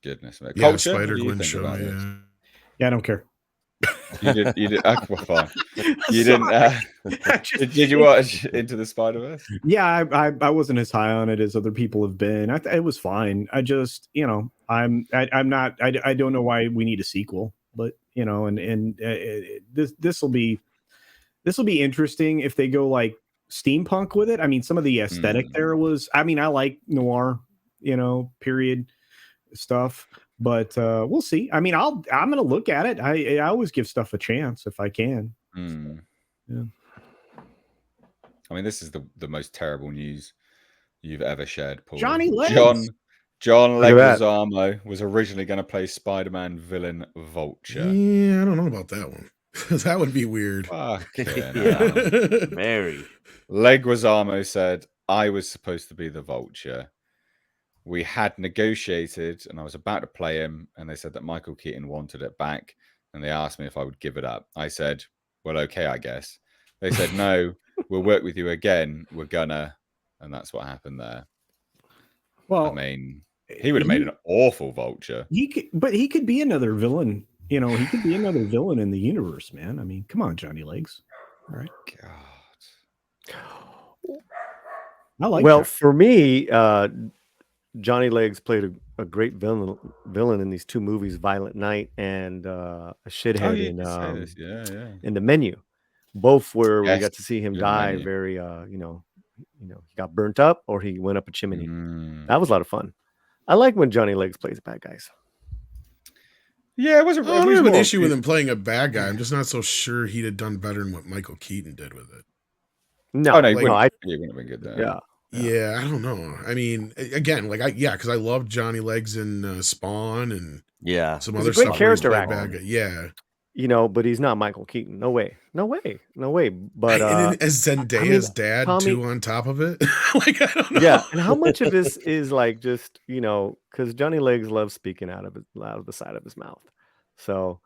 Goodness, man. Yeah, Spider-Gwen show. Yeah. Yeah, I don't care. You did. Well, fine. You didn't. Did you watch Into the Spider-Verse? Yeah, I wasn't as high on it as other people have been. It was fine. I just, I'm not. I don't know why we need a sequel, but this will be interesting if they go like steampunk with it. I mean, some of the aesthetic there was. I mean, I like noir, period stuff. But we'll see. I mean, I'm going to look at it. I always give stuff a chance if I can. Yeah. I mean, this is the most terrible news you've ever shared, Paul. Johnny Legs. John Leguizamo was originally going to play Spider-Man villain Vulture. Yeah, I don't know about that one. That would be weird. Very. Leguizamo said, I was supposed to be the Vulture. We had negotiated and I was about to play him and they said that Michael Keaton wanted it back and they asked me if I would give it up. I said, well, okay, I guess. They said, no, we'll work with you again. We're gonna. And that's what happened there. Well, I mean, he would have made an awful Vulture. He could be another villain. He could be another villain in the universe, man. I mean, come on, Johnny Legs. All right. God. I like that. For me, Johnny Legs played a great villain in these two movies, Violent Night and a shithead in The Menu. Both where we got to see him die very, he got burnt up or he went up a chimney. That was a lot of fun. I like when Johnny Legs plays bad guys. Yeah, it wasn't. I don't have an issue with him playing a bad guy. I'm just not so sure he'd have done better than what Michael Keaton did with it. No, he wouldn't have been good there. Yeah, I don't know. I mean, again, because I loved Johnny Legs in Spawn and some other stuff. Great character actor. Yeah, but he's not Michael Keaton. No way. But as Zendaya's dad too on top of it. I don't know. Yeah, and how much of this is like just because Johnny Legs loves speaking out of the side of his mouth, so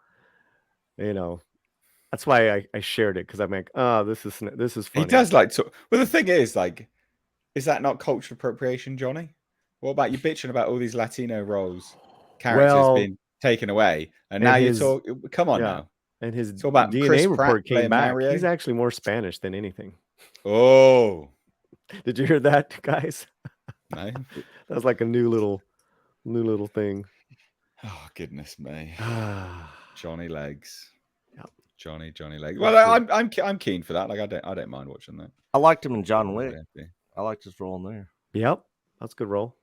that's why I shared it because I'm like, oh, this is funny. He does like to. Well, the thing is, like. Is that not cultural appropriation, Johnny? What about you bitching about all these Latino characters being taken away, and now you talk? Come on now. And his about DNA Chris report Pratt came back. Mario. He's actually more Spanish than anything. Oh, did you hear that, guys? No, that was like a new little thing. Oh goodness me, Johnny Legs. Yep. Johnny Legs. Well, I'm keen for that. Like I don't mind watching that. I liked him in John Wick. I liked his role in there. Yep, that's a good role.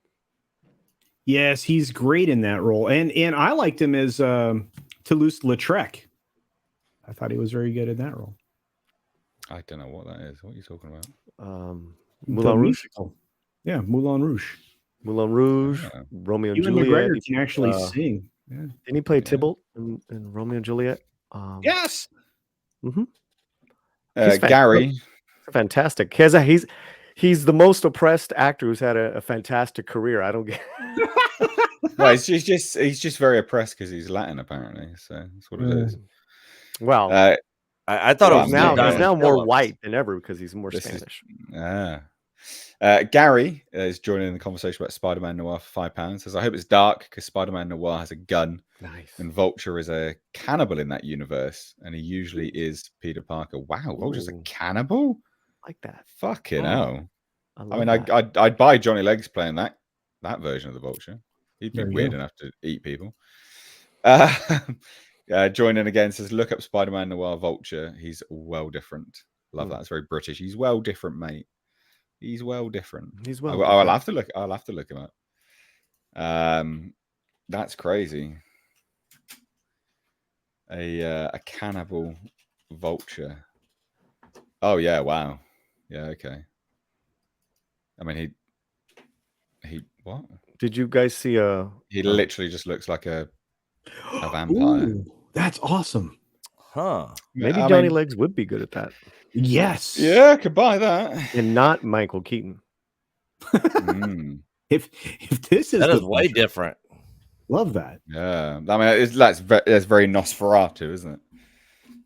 Yes, he's great in that role, and I liked him as Toulouse-Lautrec. I thought he was very good in that role. I don't know what that is. What are you talking about? Moulin Rouge. Yeah, Moulin Rouge. Moulin Rouge. Yeah. Romeo and Even Juliet. McGregor can actually sing. Yeah. Didn't he play Tybalt in Romeo and Juliet? Yes. Mm-hmm. Gary. Fantastic. He's the most oppressed actor who's had a fantastic career. I don't get. Well, he's just very oppressed because he's Latin, apparently. So that's what it is. Well, I thought it was now more white than ever because he's more Spanish. Gary is joining in the conversation about Spider-Man Noir for £5. Says, I hope it's dark because Spider-Man Noir has a gun. Nice. And Vulture is a cannibal in that universe. And he usually is Peter Parker. Wow, Vulture's a cannibal? Like that. Fucking hell. I mean, that. I'd buy Johnny Legs playing that version of the Vulture. He'd be There you weird go. enough to eat people. Joining again says, look up Spider-Man Noir Vulture. He's well different. Love that. It's very British. He's well different, mate. He's well different. He's well I'll different. have to look. I'll have to look him up. That's crazy. A cannibal Vulture. Oh yeah! Wow. Yeah. Okay. I mean, he what? Did you guys see He literally just looks like a vampire. Ooh, that's awesome. Huh. Maybe Johnny Legs would be good at that. Yes. Yeah, I could buy that. And not Michael Keaton. If this is that is way different. Love that. Yeah, I mean, that's very Nosferatu, isn't it?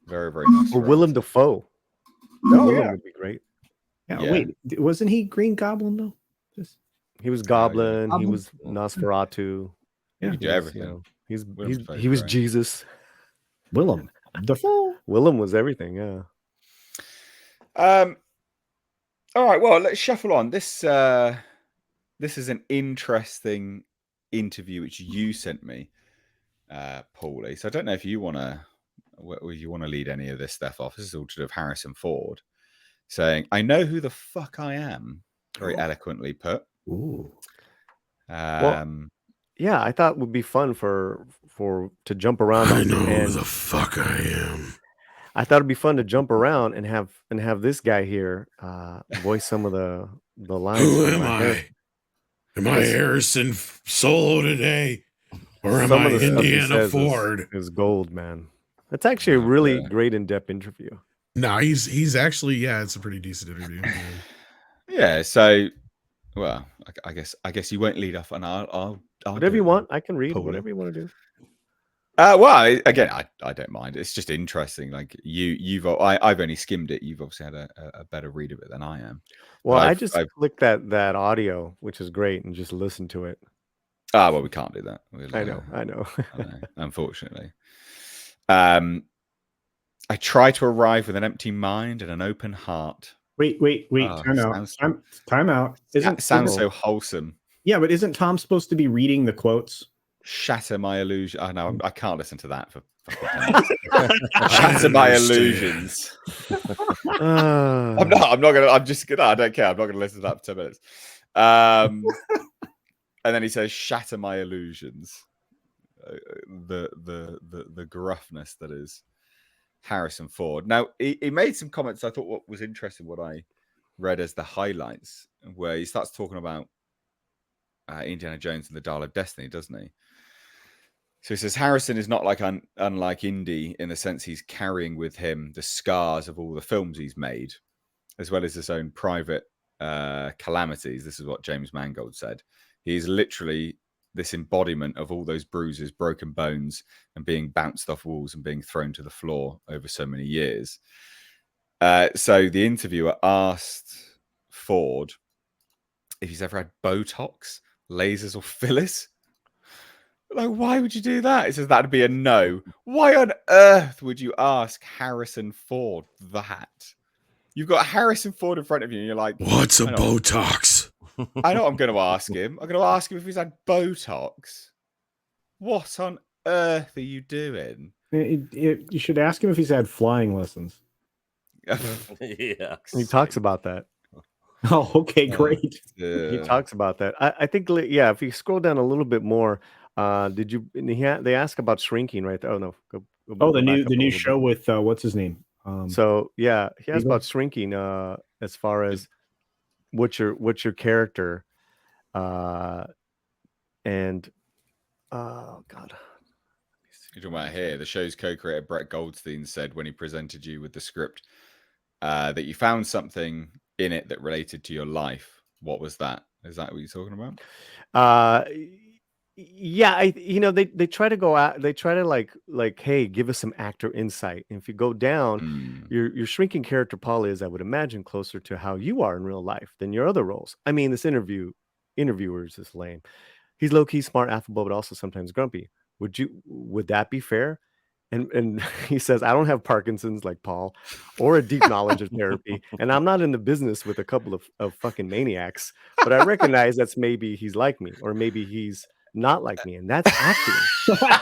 Very, very Nosferatu. Or Willem Dafoe. Willem would be great. Yeah. Wait, wasn't he Green Goblin though? He was Goblin. He was Nosferatu. Yeah, he did everything. He was Jesus. Willem Dafoe. Willem was everything. Yeah. All right. Well, let's shuffle on. This is an interesting interview which you sent me, Paulie. So I don't know if you want to lead any of this stuff off. This is all to do with Harrison Ford saying, "I know who the fuck I am." Very eloquently put. Ooh. Yeah, I thought it would be fun to jump around. I know who the fuck I am. I thought it'd be fun to jump around and have this guy here voice some of the lines. Who am I? Am I Harrison Solo today, or am I Indiana Ford? Is gold, man. That's actually a really great in-depth interview. No, he's actually it's a pretty decent interview. Yeah. So, well, I guess you won't lead off, and I'll whatever you want. I can read whatever you want to do. Well, again, I don't mind. It's just interesting. Like I've only skimmed it. You've obviously had a better read of it than I am. Well, I just clicked that audio, which is great, and just listened to it. Well, we can't do that. I know. Unfortunately. I try to arrive with an empty mind and an open heart. Wait. Time out. Sounds so wholesome. Yeah, but isn't Tom supposed to be reading the quotes? Shatter my illusion. Oh no, I can't listen to that for shatter my illusions. I'm not gonna. I'm just gonna. I don't care. I'm not gonna listen to that for 10 minutes. And then he says, "Shatter my illusions." The gruffness that is Harrison Ford. Now he made some comments. I thought what was interesting. What I read as the highlights, where he starts talking about Indiana Jones and the Dial of Destiny, doesn't he? So he says Harrison is not like unlike Indy in the sense he's carrying with him the scars of all the films he's made, as well as his own private calamities. This is what James Mangold said. He's literally this embodiment of all those bruises, broken bones, and being bounced off walls and being thrown to the floor over so many years. So the interviewer asked Ford if he's ever had Botox, lasers, or fillers. Like, why would you do that? He says that'd be a no. Why on earth would you ask Harrison Ford that? You've got Harrison Ford in front of you, and you're like, "What's a Botox?" I know what I'm going to ask him. I'm going to ask him if he's had Botox. What on earth are you doing? You should ask him if he's had flying lessons. Yeah, he talks about that. Oh, okay, great. He talks about that. I think, if you scroll down a little bit more, did you? They ask about shrinking right there. Oh no, the new show with what's his name? So he asked about shrinking. As far as what's your character, and oh god. You're talking about here. The show's co-creator Brett Goldstein said when he presented you with the script that you found something in it that related to your life. What was that? Is that what you're talking about? Yeah, they try to go out, they try to like, hey, give us some actor insight. And if you go down, your shrinking character Paul is, I would imagine, closer to how you are in real life than your other roles. I mean, this interviewer is just lame. He's low-key smart, affable, but also sometimes grumpy. Would that be fair? And he says, I don't have Parkinson's like Paul or a deep knowledge of therapy, and I'm not in the business with a couple of fucking maniacs, but I recognize that's maybe he's like me, or maybe he's not like me, and that's acting,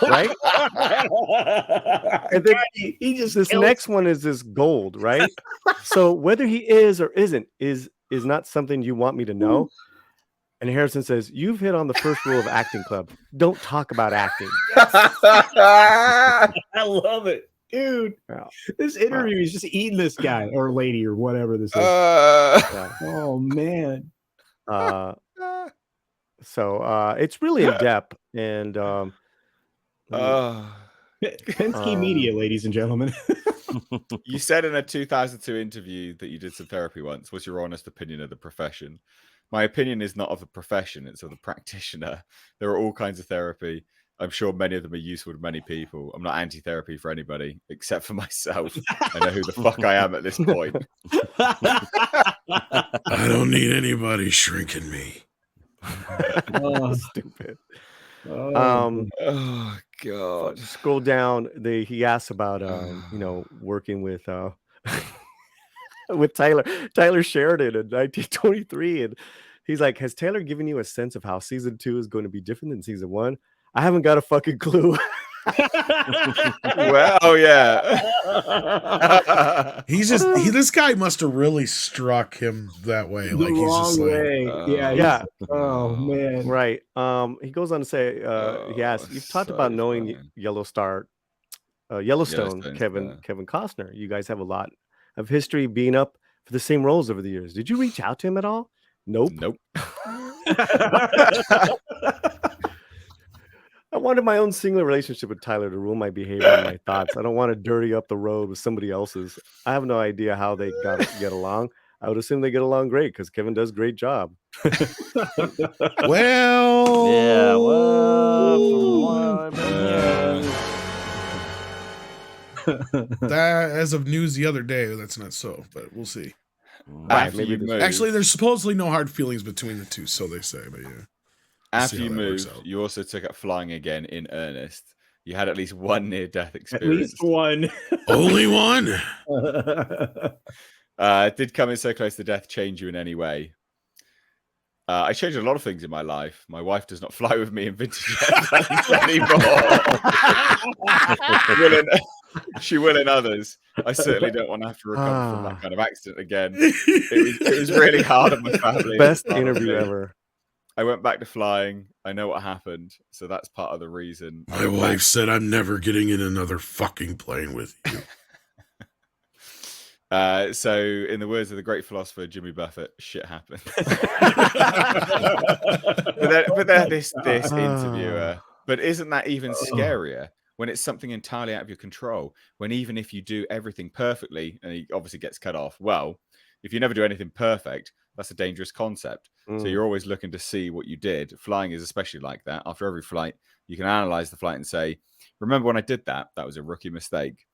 right? And then he just this next one is this gold, right? So whether he is or isn't is not something you want me to know. And Harrison says, you've hit on the first rule of acting club. Don't talk about acting. I love it, dude. Yeah. This interview is just eating this guy or lady or whatever this is. Yeah. Oh man. So it's really in depth, and Penske Media, ladies and gentlemen. You said in a 2002 interview that you did some therapy once. What's your honest opinion of the profession? My opinion is not of the profession, it's of the practitioner. There are all kinds of therapy. I'm sure many of them are useful to many people. I'm not anti-therapy for anybody except for myself. I know who the fuck I am at this point. I don't need anybody shrinking me. Stupid. Oh God. Scroll down. He asks about working with with Tyler Sheridan in 1923, and he's like, has Taylor given you a sense of how season 2 is going to be different than season 1? I haven't got a fucking clue. Well, yeah. This guy must have really struck him that way. The Like he's just wrong like, way. Yeah. Oh man. Right. He goes on to say, he asks, you've talked about knowing Yellowstone, Kevin Costner. You guys have a lot of history being up for the same roles over the years. Did you reach out to him at all? Nope. I wanted my own single relationship with Tyler to rule my behavior and my thoughts. I don't want to dirty up the road with somebody else's. I have no idea how they get along. I would assume they get along great because Kevin does a great job. Well, yeah, well, that as of news the other day, that's not so, but we'll see. Actually, there's supposedly no hard feelings between the two, so they say, but yeah. After you moved, you also took up flying again in earnest. You had at least one near-death experience. At least one. Only one. Did coming so close to death change you in any way? I changed a lot of things in my life. My wife does not fly with me in vintage airplanes anymore. She will in others. I certainly don't want to have to recover from that kind of accident again. It was really hard on my family. Best interview ever. I went back to flying. I know what happened, so that's part of the reason. My wife said I'm never getting in another fucking plane with you. So, in the words of the great philosopher Jimmy Buffett, shit happened. but then this interviewer. But isn't that even scarier when it's something entirely out of your control? When even if you do everything perfectly, and he obviously gets cut off. Well, if you never do anything perfect, that's a dangerous concept. So you're always looking to see what you did. Flying is especially like that. After every flight, you can analyze the flight and say, remember when I did that? That was a rookie mistake.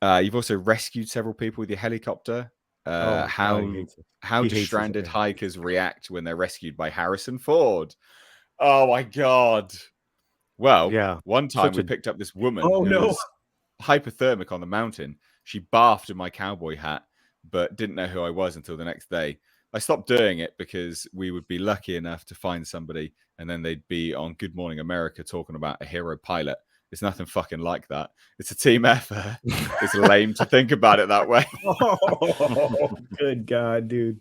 You've also rescued several people with your helicopter. How do stranded hikers react when they're rescued by Harrison Ford? Oh my God. Well, one time we picked up this woman who was hypothermic on the mountain. She bathed in my cowboy hat, but didn't know who I was until the next day. I stopped doing it because we would be lucky enough to find somebody and then they'd be on Good Morning America talking about a hero pilot. It's nothing fucking like that. It's a team effort. It's lame to think about it that way. Oh, good God, dude.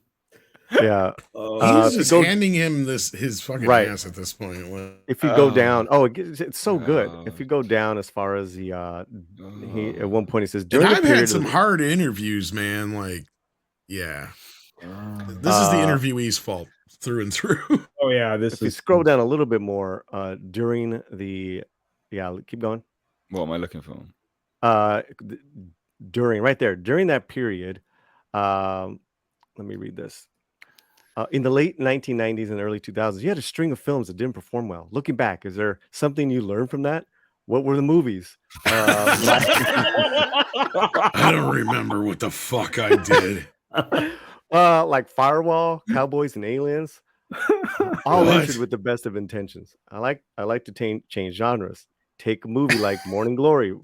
Yeah. He's just handing him his fucking ass at this point. If you go down, it's so good. If you go down as far as he at one point he says, I've had some hard interviews, man. Like, yeah. This is the interviewee's fault through and through. Oh yeah. If you scroll down a little bit more, during the keep going. What am I looking for? During that period, let me read this. In the late 1990s and early 2000s, you had a string of films that didn't perform well. Looking back, is there something you learned from that? What were the movies? I don't remember what the fuck I did. Like Firewall, Cowboys and Aliens. All What? entered with the best of intentions. I like to change genres. Take a movie like Morning Glory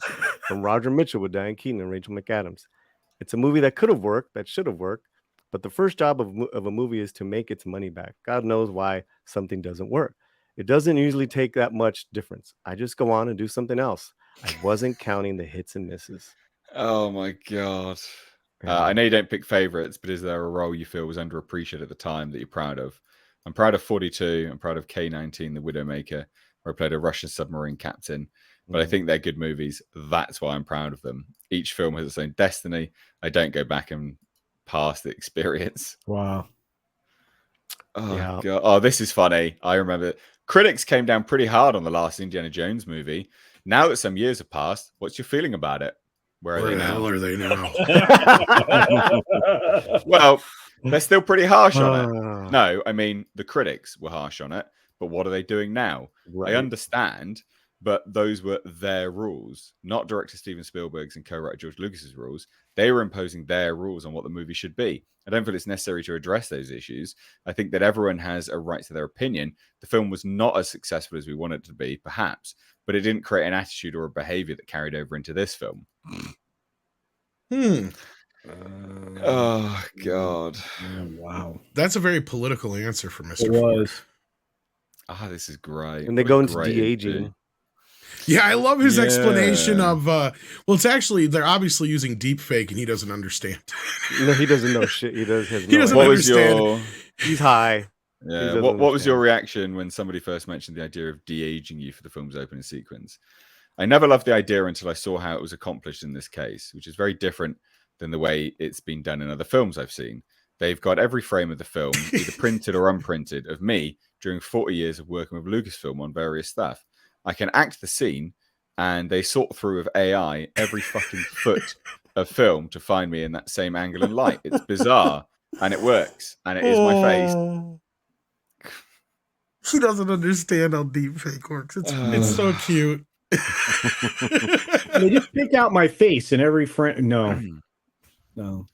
from Roger Mitchell with Diane Keaton and Rachel McAdams. It's a movie that could have worked, that should have worked, but the first job of a movie is to make its money back. God knows why something doesn't work. It doesn't usually take that much difference. I just go on and do something else. I wasn't counting the hits and misses. Oh my God. Yeah. I know you don't pick favorites, but is there a role you feel was underappreciated at the time that you're proud of? I'm proud of 42. I'm proud of K-19, The Widowmaker, where I played a Russian submarine captain. But I think they're good movies. That's why I'm proud of them. Each film has its own destiny. I don't go back and pass the experience. Wow. Oh, Yeah. God. Oh, this is funny. I remember critics came down pretty hard on the last Indiana Jones movie. Now that some years have passed, what's your feeling about it? Where the are hell they are they now? now? Well, they're still pretty harsh on it. Ah, No, I mean, the critics were harsh on it, but what are they doing now? right. I understand, but those were their rules, not director Steven Spielberg's and co-writer George Lucas's rules. They were imposing their rules on what the movie should be. I don't feel it's necessary to address those issues. I think that everyone has a right to their opinion. The film was not as successful as we wanted it to be, perhaps, but it didn't create an attitude or a behavior that carried over into this film. Oh, God. Wow. That's a very political answer for Mr. It Ford. was. Ah, this is great. And they What a go into great de-aging. interview. Yeah, I love his Yeah. explanation of well, it's actually they're obviously using deep fake and he doesn't understand. No, he doesn't know shit. He doesn't He doesn't know. What was understand. your He's high. yeah? doesn't What was your understand. reaction when somebody first mentioned the idea of de-aging you for the film's opening sequence? I never loved the idea until I saw how it was accomplished in this case, which is very different than the way it's been done in other films I've seen. They've got every frame of the film, either printed or unprinted, of me during 40 years of working with Lucasfilm on various stuff. I can act the scene, and they sort through with AI every fucking foot of film to find me in that same angle and light. It's bizarre, and it works, and it is my face. He doesn't understand how deep fake works. It's so cute. They just pick out my face in every frame. No.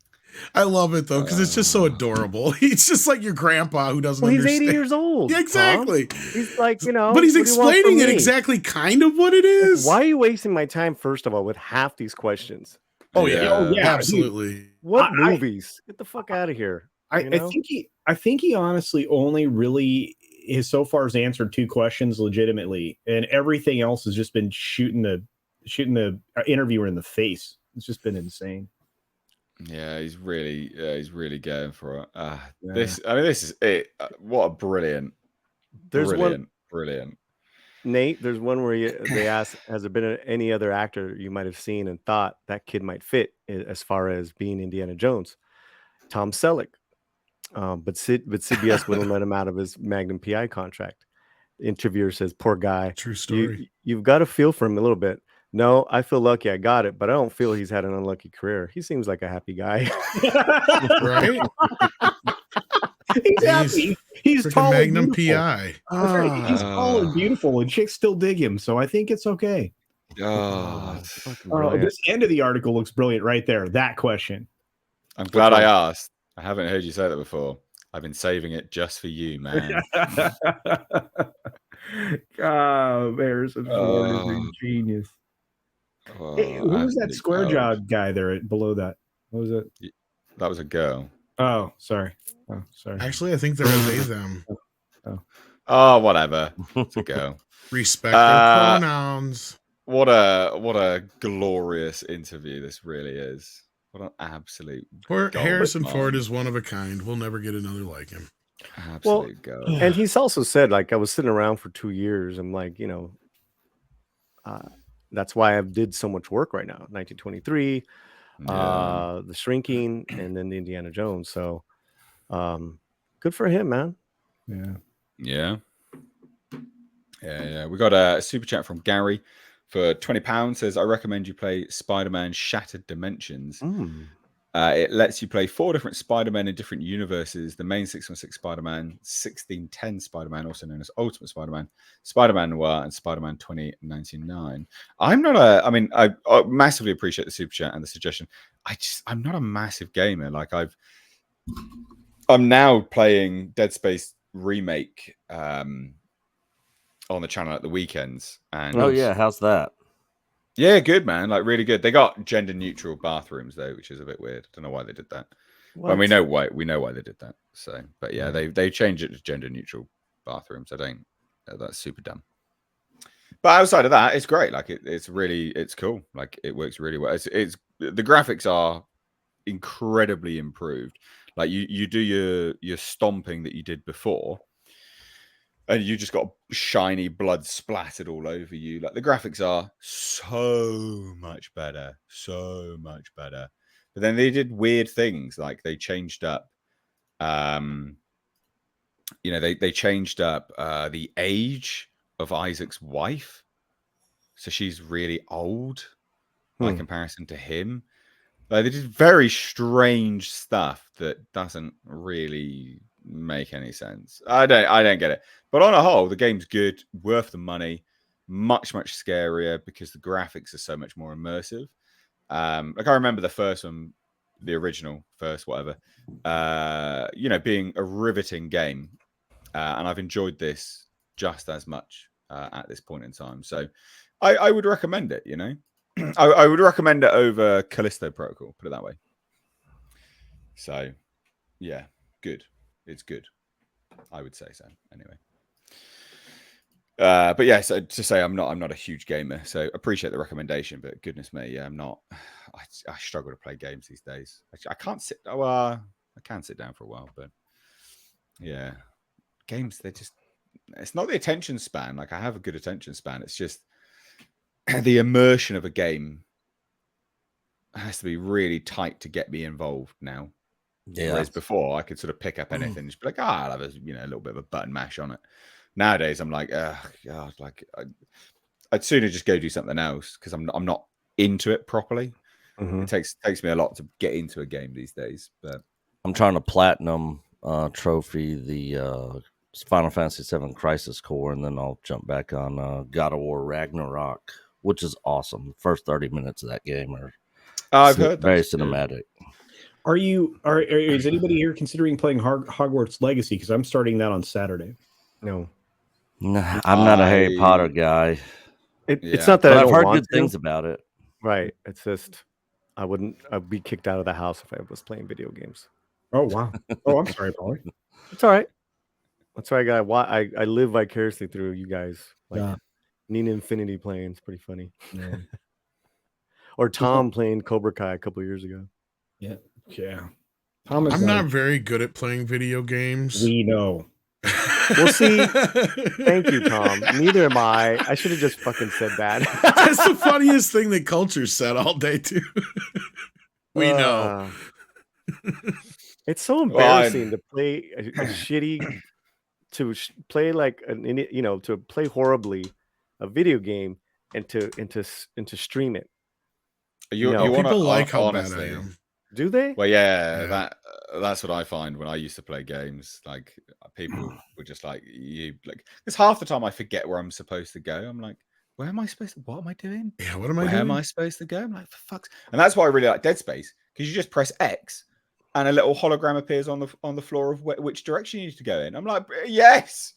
I love it though because it's just so adorable. He's just like your grandpa who doesn't Well, he's understand. 80 years old. Yeah, exactly. Tom. He's like, you know. But he's what do you want explaining from it me? exactly kind of what it is. Why are you wasting my time, first of all, with half these questions? Oh yeah, Oh, yeah, absolutely. What I- movies? Get the fuck out of here. I think he honestly only really is so far has answered two questions legitimately, and everything else has just been shooting the interviewer in the face. It's just been insane. Yeah, he's really going for it. This is it. What a brilliant. Brilliant. Nate, there's one where they ask, has there been any other actor you might have seen and thought that kid might fit as far as being Indiana Jones? Tom Selleck. But CBS wouldn't let him out of his Magnum PI contract. The interviewer says, poor guy. True story. You've got to feel for him a little bit. No, I feel lucky I got it, but I don't feel he's had an unlucky career. He seems like a happy guy. Right? He's happy. He's Freaking tall and Magnum beautiful. PI. That's right. He's tall and beautiful, and chicks still dig him. So I think it's okay. Fucking Oh, brilliant. this end of the article looks brilliant right there. That question. I'm glad I asked. I haven't heard you say that before. I've been saving it just for you, man. Harrison Ford is a genius. Hey, who was that square jawed guy there below that? What was it? That was a girl. Oh, sorry. Oh, sorry. Actually, I think they're a they them. Oh, whatever. It's a girl. Respect their pronouns. What a glorious interview this really is. What an absolute Harrison bomb. Ford is one of a kind. We'll never get another like him. Absolute gold. And he's also said, like, I was sitting around for 2 years. I'm like, you know, that's why I did so much work right now. 1923, The Shrinking, and then the Indiana Jones. So good for him, man. Yeah. We got a super chat from Gary for £20. Says, I recommend you play Spider-Man Shattered Dimensions. It lets you play 4 different Spider-Men in different universes. The main 616 Spider-Man, 1610 Spider-Man, also known as Ultimate Spider-Man, Spider-Man Noir, and Spider-Man 2099. I'm not I mean, I massively appreciate the super chat and the suggestion. I'm not a massive gamer. Like I'm now playing Dead Space Remake on the channel at the weekends. And oh yeah, how's that? Yeah, good, man. Like really good. They got gender neutral bathrooms though, which is a bit weird. Don't know why they did that. But we know why they did that. So, but yeah, they changed it to gender neutral bathrooms. That's super dumb. But outside of that, it's great. Like it's cool. Like it works really well. It's the graphics are incredibly improved. Like you do your stomping that you did before, and you just got shiny blood splattered all over you. Like the graphics are so much better. But then they did weird things. Like they changed up, they changed up the age of Isaac's wife. So she's really old by comparison to him. Like they did very strange stuff that doesn't really make any sense. I don't get it. But on a whole, the game's good, worth the money, much scarier because the graphics are so much more immersive. Like I remember the first one, the original first, whatever, being a riveting game, and I've enjoyed this just as much at this point in time. So I would recommend it. I would recommend it over Callisto Protocol, put it that way. So, yeah, good. It's good. I would say so, anyway. But yeah, so to say I'm not a huge gamer, so appreciate the recommendation, but goodness me, yeah, I'm not. I struggle to play games these days. I can't sit. I can sit down for a while, but yeah, games it's not the attention span. Like I have a good attention span. It's just the immersion of a game has to be really tight to get me involved now. Yeah. Whereas before I could sort of pick up anything and just be like, I'll have a little bit of a button mash on it. Nowadays I'm like, oh God, like I'd sooner just go do something else because I'm not into it properly. It takes me a lot to get into a game these days. But I'm trying to platinum trophy the Final Fantasy VII Crisis Core, and then I'll jump back on God of War Ragnarok, which is awesome. The first 30 minutes of that game are I've heard very cinematic. Is anybody here considering playing Hogwarts Legacy? Because I'm starting that on Saturday. No, I'm not a Harry Potter guy. It's not that but I I've don't heard want good things about it. Right. It's just I'd be kicked out of the house if I was playing video games. Oh wow. Oh, I'm sorry, Paulie. It's all right. That's why I live vicariously through you guys. Like Nina Infinity playing. It's pretty funny. Yeah. Or Tom playing Cobra Kai a couple years ago. Yeah. I'm not very good at playing video games. We know. We'll see. Thank you, Tom. Neither am I. I should have just fucking said that. That's the funniest thing that Culture said all day too. We know. It's so embarrassing to play a shitty, to play like to play horribly a video game and to stream it. You want people like how honestly, bad I am. Do they? Well, yeah. That's what I find when I used to play games. Like people were just like, because half the time I forget where I'm supposed to go. I'm like, where am I supposed to? What am I doing? Yeah, what am I doing? Where am I supposed to go? I'm like, for fuck's. And that's why I really like Dead Space, because you just press X and a little hologram appears on the floor of which direction you need to go in. I'm like, yes,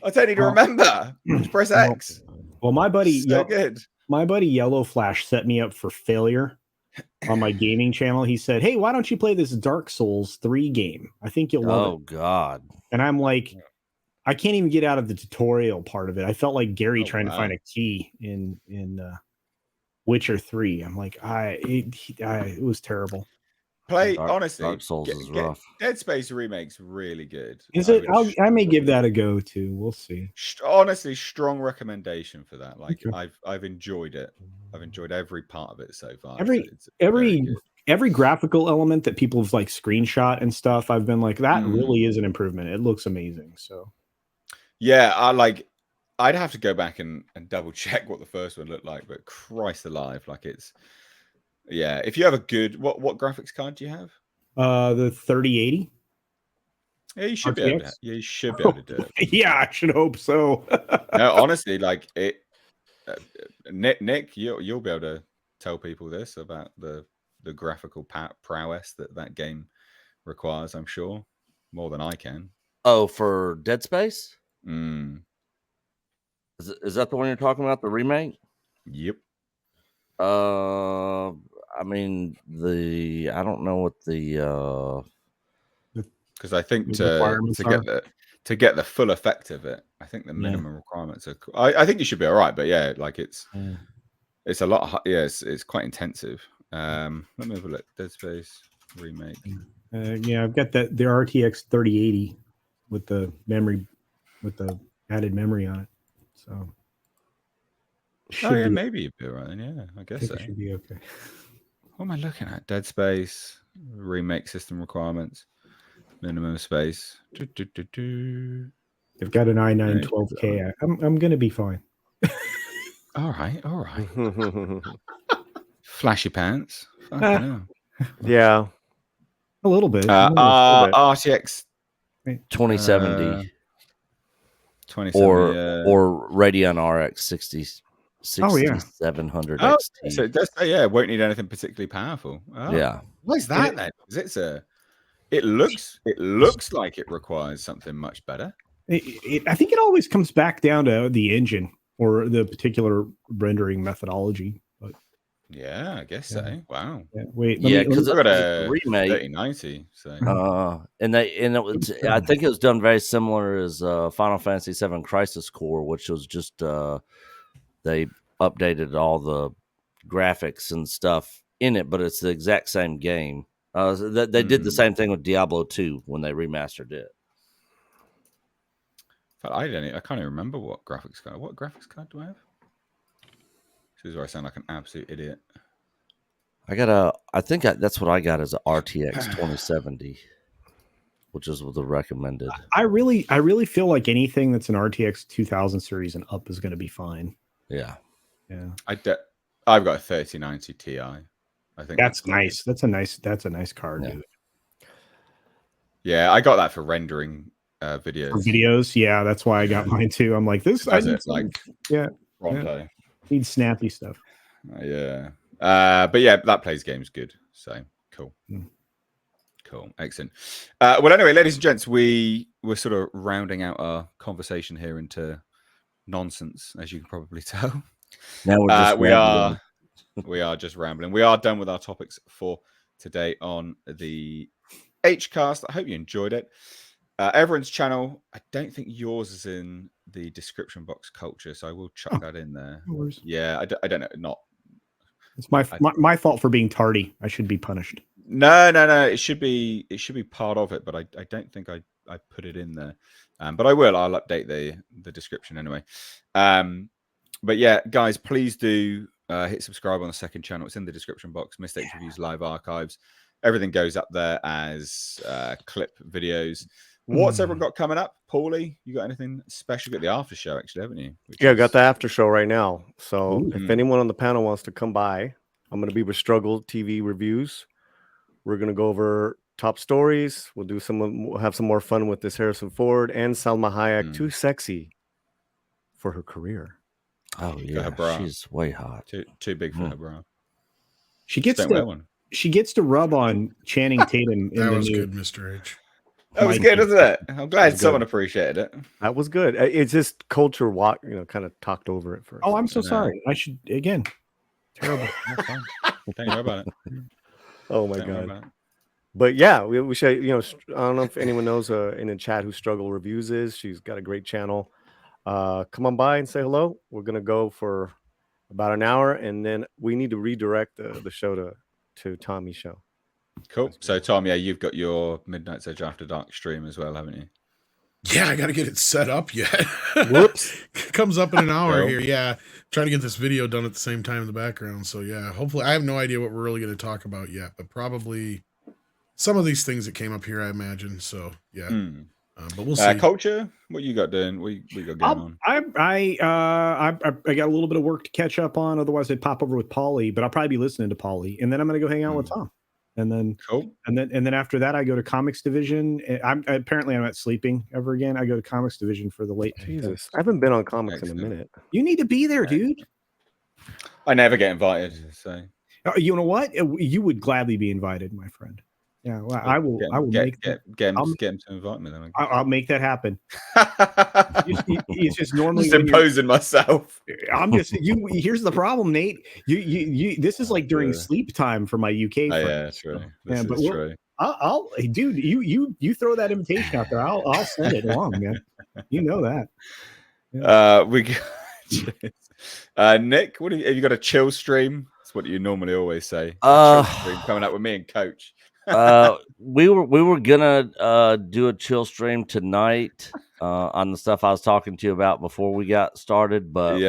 I don't need to remember. Just press X. Well, my buddy, good. My buddy Yellow Flash set me up for failure on my gaming channel. He said, "Hey, why don't you play this Dark Souls 3 game? I think you'll love it." Oh God! And I'm like, I can't even get out of the tutorial part of it. I felt like Gary trying to find a key in Witcher 3. I'm like, it was terrible. Honestly, Dark Souls is rough. Dead Space Remake's really good. Is it? I may give that a go too. We'll see. Honestly, strong recommendation for that. Like I've enjoyed it. I've enjoyed every part of it so far. Every graphical element that people have like screenshot and stuff, I've been like, that really is an improvement. It looks amazing. So yeah, I'd have to go back and double check what the first one looked like, but Christ alive, like Yeah, if you have a good what graphics card do you have? The 3080. Yeah, you should be able to. RTX? Yeah, you should be able to do it. Yeah, I should hope so. No, honestly, like it. Nick, you'll be able to tell people this about the graphical prowess that game requires. I'm sure more than I can. Oh, for Dead Space? Mm. Is that the one you're talking about? The remake? Yep. I mean I don't know what the because I think The requirements to get the full effect of it, I think the minimum requirements are. I think you should be all right, but yeah, like it's a lot. Yeah, it's quite intensive. Let me have a look. Dead Space remake. Yeah, I've got the RTX 3080 with the memory, with the added memory on it. So. Maybe you'd be all right then. Yeah, I guess so. It should be okay. What am I looking at? Dead Space remake system requirements. Minimum space. They've got an i9 12K. I'm gonna be fine. All right. Flashy pants. Yeah, a little bit. RTX 2070 2070 or Radeon RX 6700 XT. So it does say, it won't need anything particularly powerful. Yeah. Why is that then? Because it looks like it requires something much better. I think it always comes back down to the engine or the particular rendering methodology. But yeah, I guess so. Wow. Yeah, wait. Because I got a remake 3090. So it was. I think it was done very similar as Final Fantasy VII Crisis Core, which was just they updated all the graphics and stuff in it, but it's the exact same game. They did the same thing with Diablo 2 when they remastered it. I can't even remember what graphics card. What graphics card do I have? This is where I sound like an absolute idiot. I think that's what I got as an RTX 2070, which is the recommended. I really feel like anything that's an RTX 2000 series and up is going to be fine. Yeah. I've got a 3090 Ti. I think that's nice. That's a nice card, dude. Yeah, I got that for rendering videos. For videos, yeah, that's why I got mine too. I'm like this. Pronto. Need snappy stuff. Yeah, but yeah, that plays games good. So cool. Cool, excellent. Well, anyway, ladies and gents, we're sort of rounding out our conversation here into nonsense, as you can probably tell. Now we're just we are just rambling. We are done with our topics for today on the Hcast. I hope you enjoyed it. Everyone's channel, I don't think yours is in the description box, Culture, so I will chuck that in there. Yeah, I don't know. Not. It's my fault for being tardy. I should be punished. No. It should be part of it, but I don't think I put it in there. But I will. I'll update the description anyway. But yeah, guys, please do hit subscribe on the second channel. It's in the description box. Mistakes Reviews live archives. Everything goes up there as clip videos. What's everyone got coming up? Paulie, you got anything special? You got the after show, actually, haven't you? I got the after show right now. So if anyone on the panel wants to come by, I'm going to be with Struggle TV Reviews. We're going to go over top stories. We'll have some more fun with this Harrison Ford and Salma Hayek. Too sexy for her career. Oh yeah, she's way hot. Too big for her bra. She gets to rub on Channing Tatum. That was good, Mr. H. That was good, isn't it? I'm glad someone appreciated it. That was good. It's just culture kind of talked over it first. Oh, I'm so sorry. I should again. Terrible. Don't worry about it. Oh my god. But yeah, we should. I don't know if anyone knows in the chat who Struggle Reviews is. She's got a great channel. Come on by and say hello. We're gonna go for about an hour, and then we need to redirect the show to Tommy's show. Cool. So Tom, you've got your Midnight's Edge After Dark stream as well, haven't you? Yeah, I got to get it set up yet. Whoops. Comes up in an hour here. Yeah, trying to get this video done at the same time in the background. So yeah, hopefully, I have no idea what we're really going to talk about yet, but probably some of these things that came up here, I imagine. So yeah. But we'll see. Culture, what you got doing? What you got going on? I got a little bit of work to catch up on. Otherwise, I'd pop over with Paulie. But I'll probably be listening to Paulie, and then I'm going to go hang out with Tom. And then cool. And then after that, I go to Comics Division. I'm not sleeping ever again. I go to Comics Division for the late. Jesus, I haven't been on comics in a minute. You need to be there, dude. I never get invited, so you know what? You would gladly be invited, my friend. Yeah, well, I will. I will get him to invite me. Then I'll make that happen. It's just normally just imposing myself. I'm just you. Here's the problem, Nate. You. This is like during sleep time for my UK friends. Yeah, true. This is true. I'll dude. You throw that invitation out there. I'll send it along, man. You know that. Yeah. Nick, have you got a chill stream? That's what you normally always say. Chill stream coming up with me and Coach. We were gonna do a chill stream tonight on the stuff I was talking to you about before we got started, but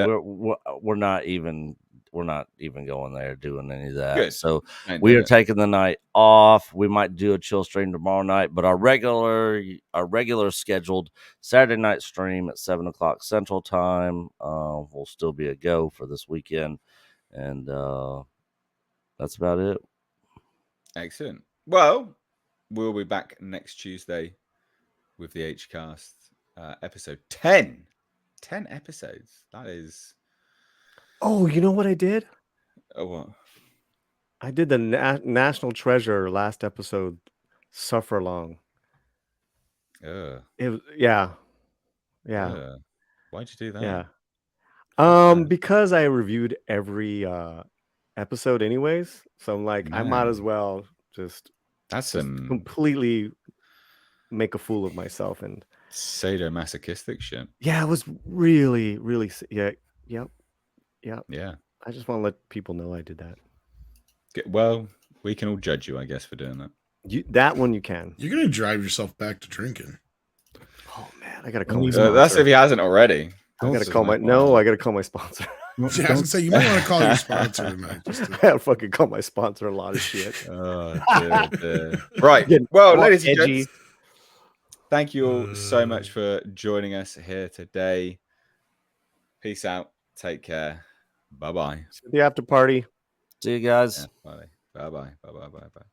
we're not even going there doing any of that. Good. So we are taking the night off. We might do a chill stream tomorrow night, but our regular scheduled Saturday night stream at 7:00 Central Time will still be a go for this weekend, and that's about it. Excellent. Well, we'll be back next Tuesday with the Hcast episode 10. 10 episodes. That is. Oh, you know what I did? Oh, what? I did the National Treasure last episode. Suffer long. It was yeah. Why'd you do that? Yeah. Because I reviewed every episode anyways, so I'm like, I might as well just completely make a fool of myself and sadomasochistic shit. Yeah, it was really, really. Yep. Yeah. I just want to let people know I did that. Well, we can all judge you, I guess, for doing that. That one you can. You're gonna drive yourself back to drinking. Oh man, I gotta call. My that's if he hasn't already. I gotta call I gotta call my sponsor. I was gonna say you might want to call your sponsor tonight. I gotta fucking call my sponsor a lot of shit. Dear. Right. Well, ladies and gents, thank you all so much for joining us here today. Peace out. Take care. Bye-bye. The after party. See you guys. Yeah, bye. Bye.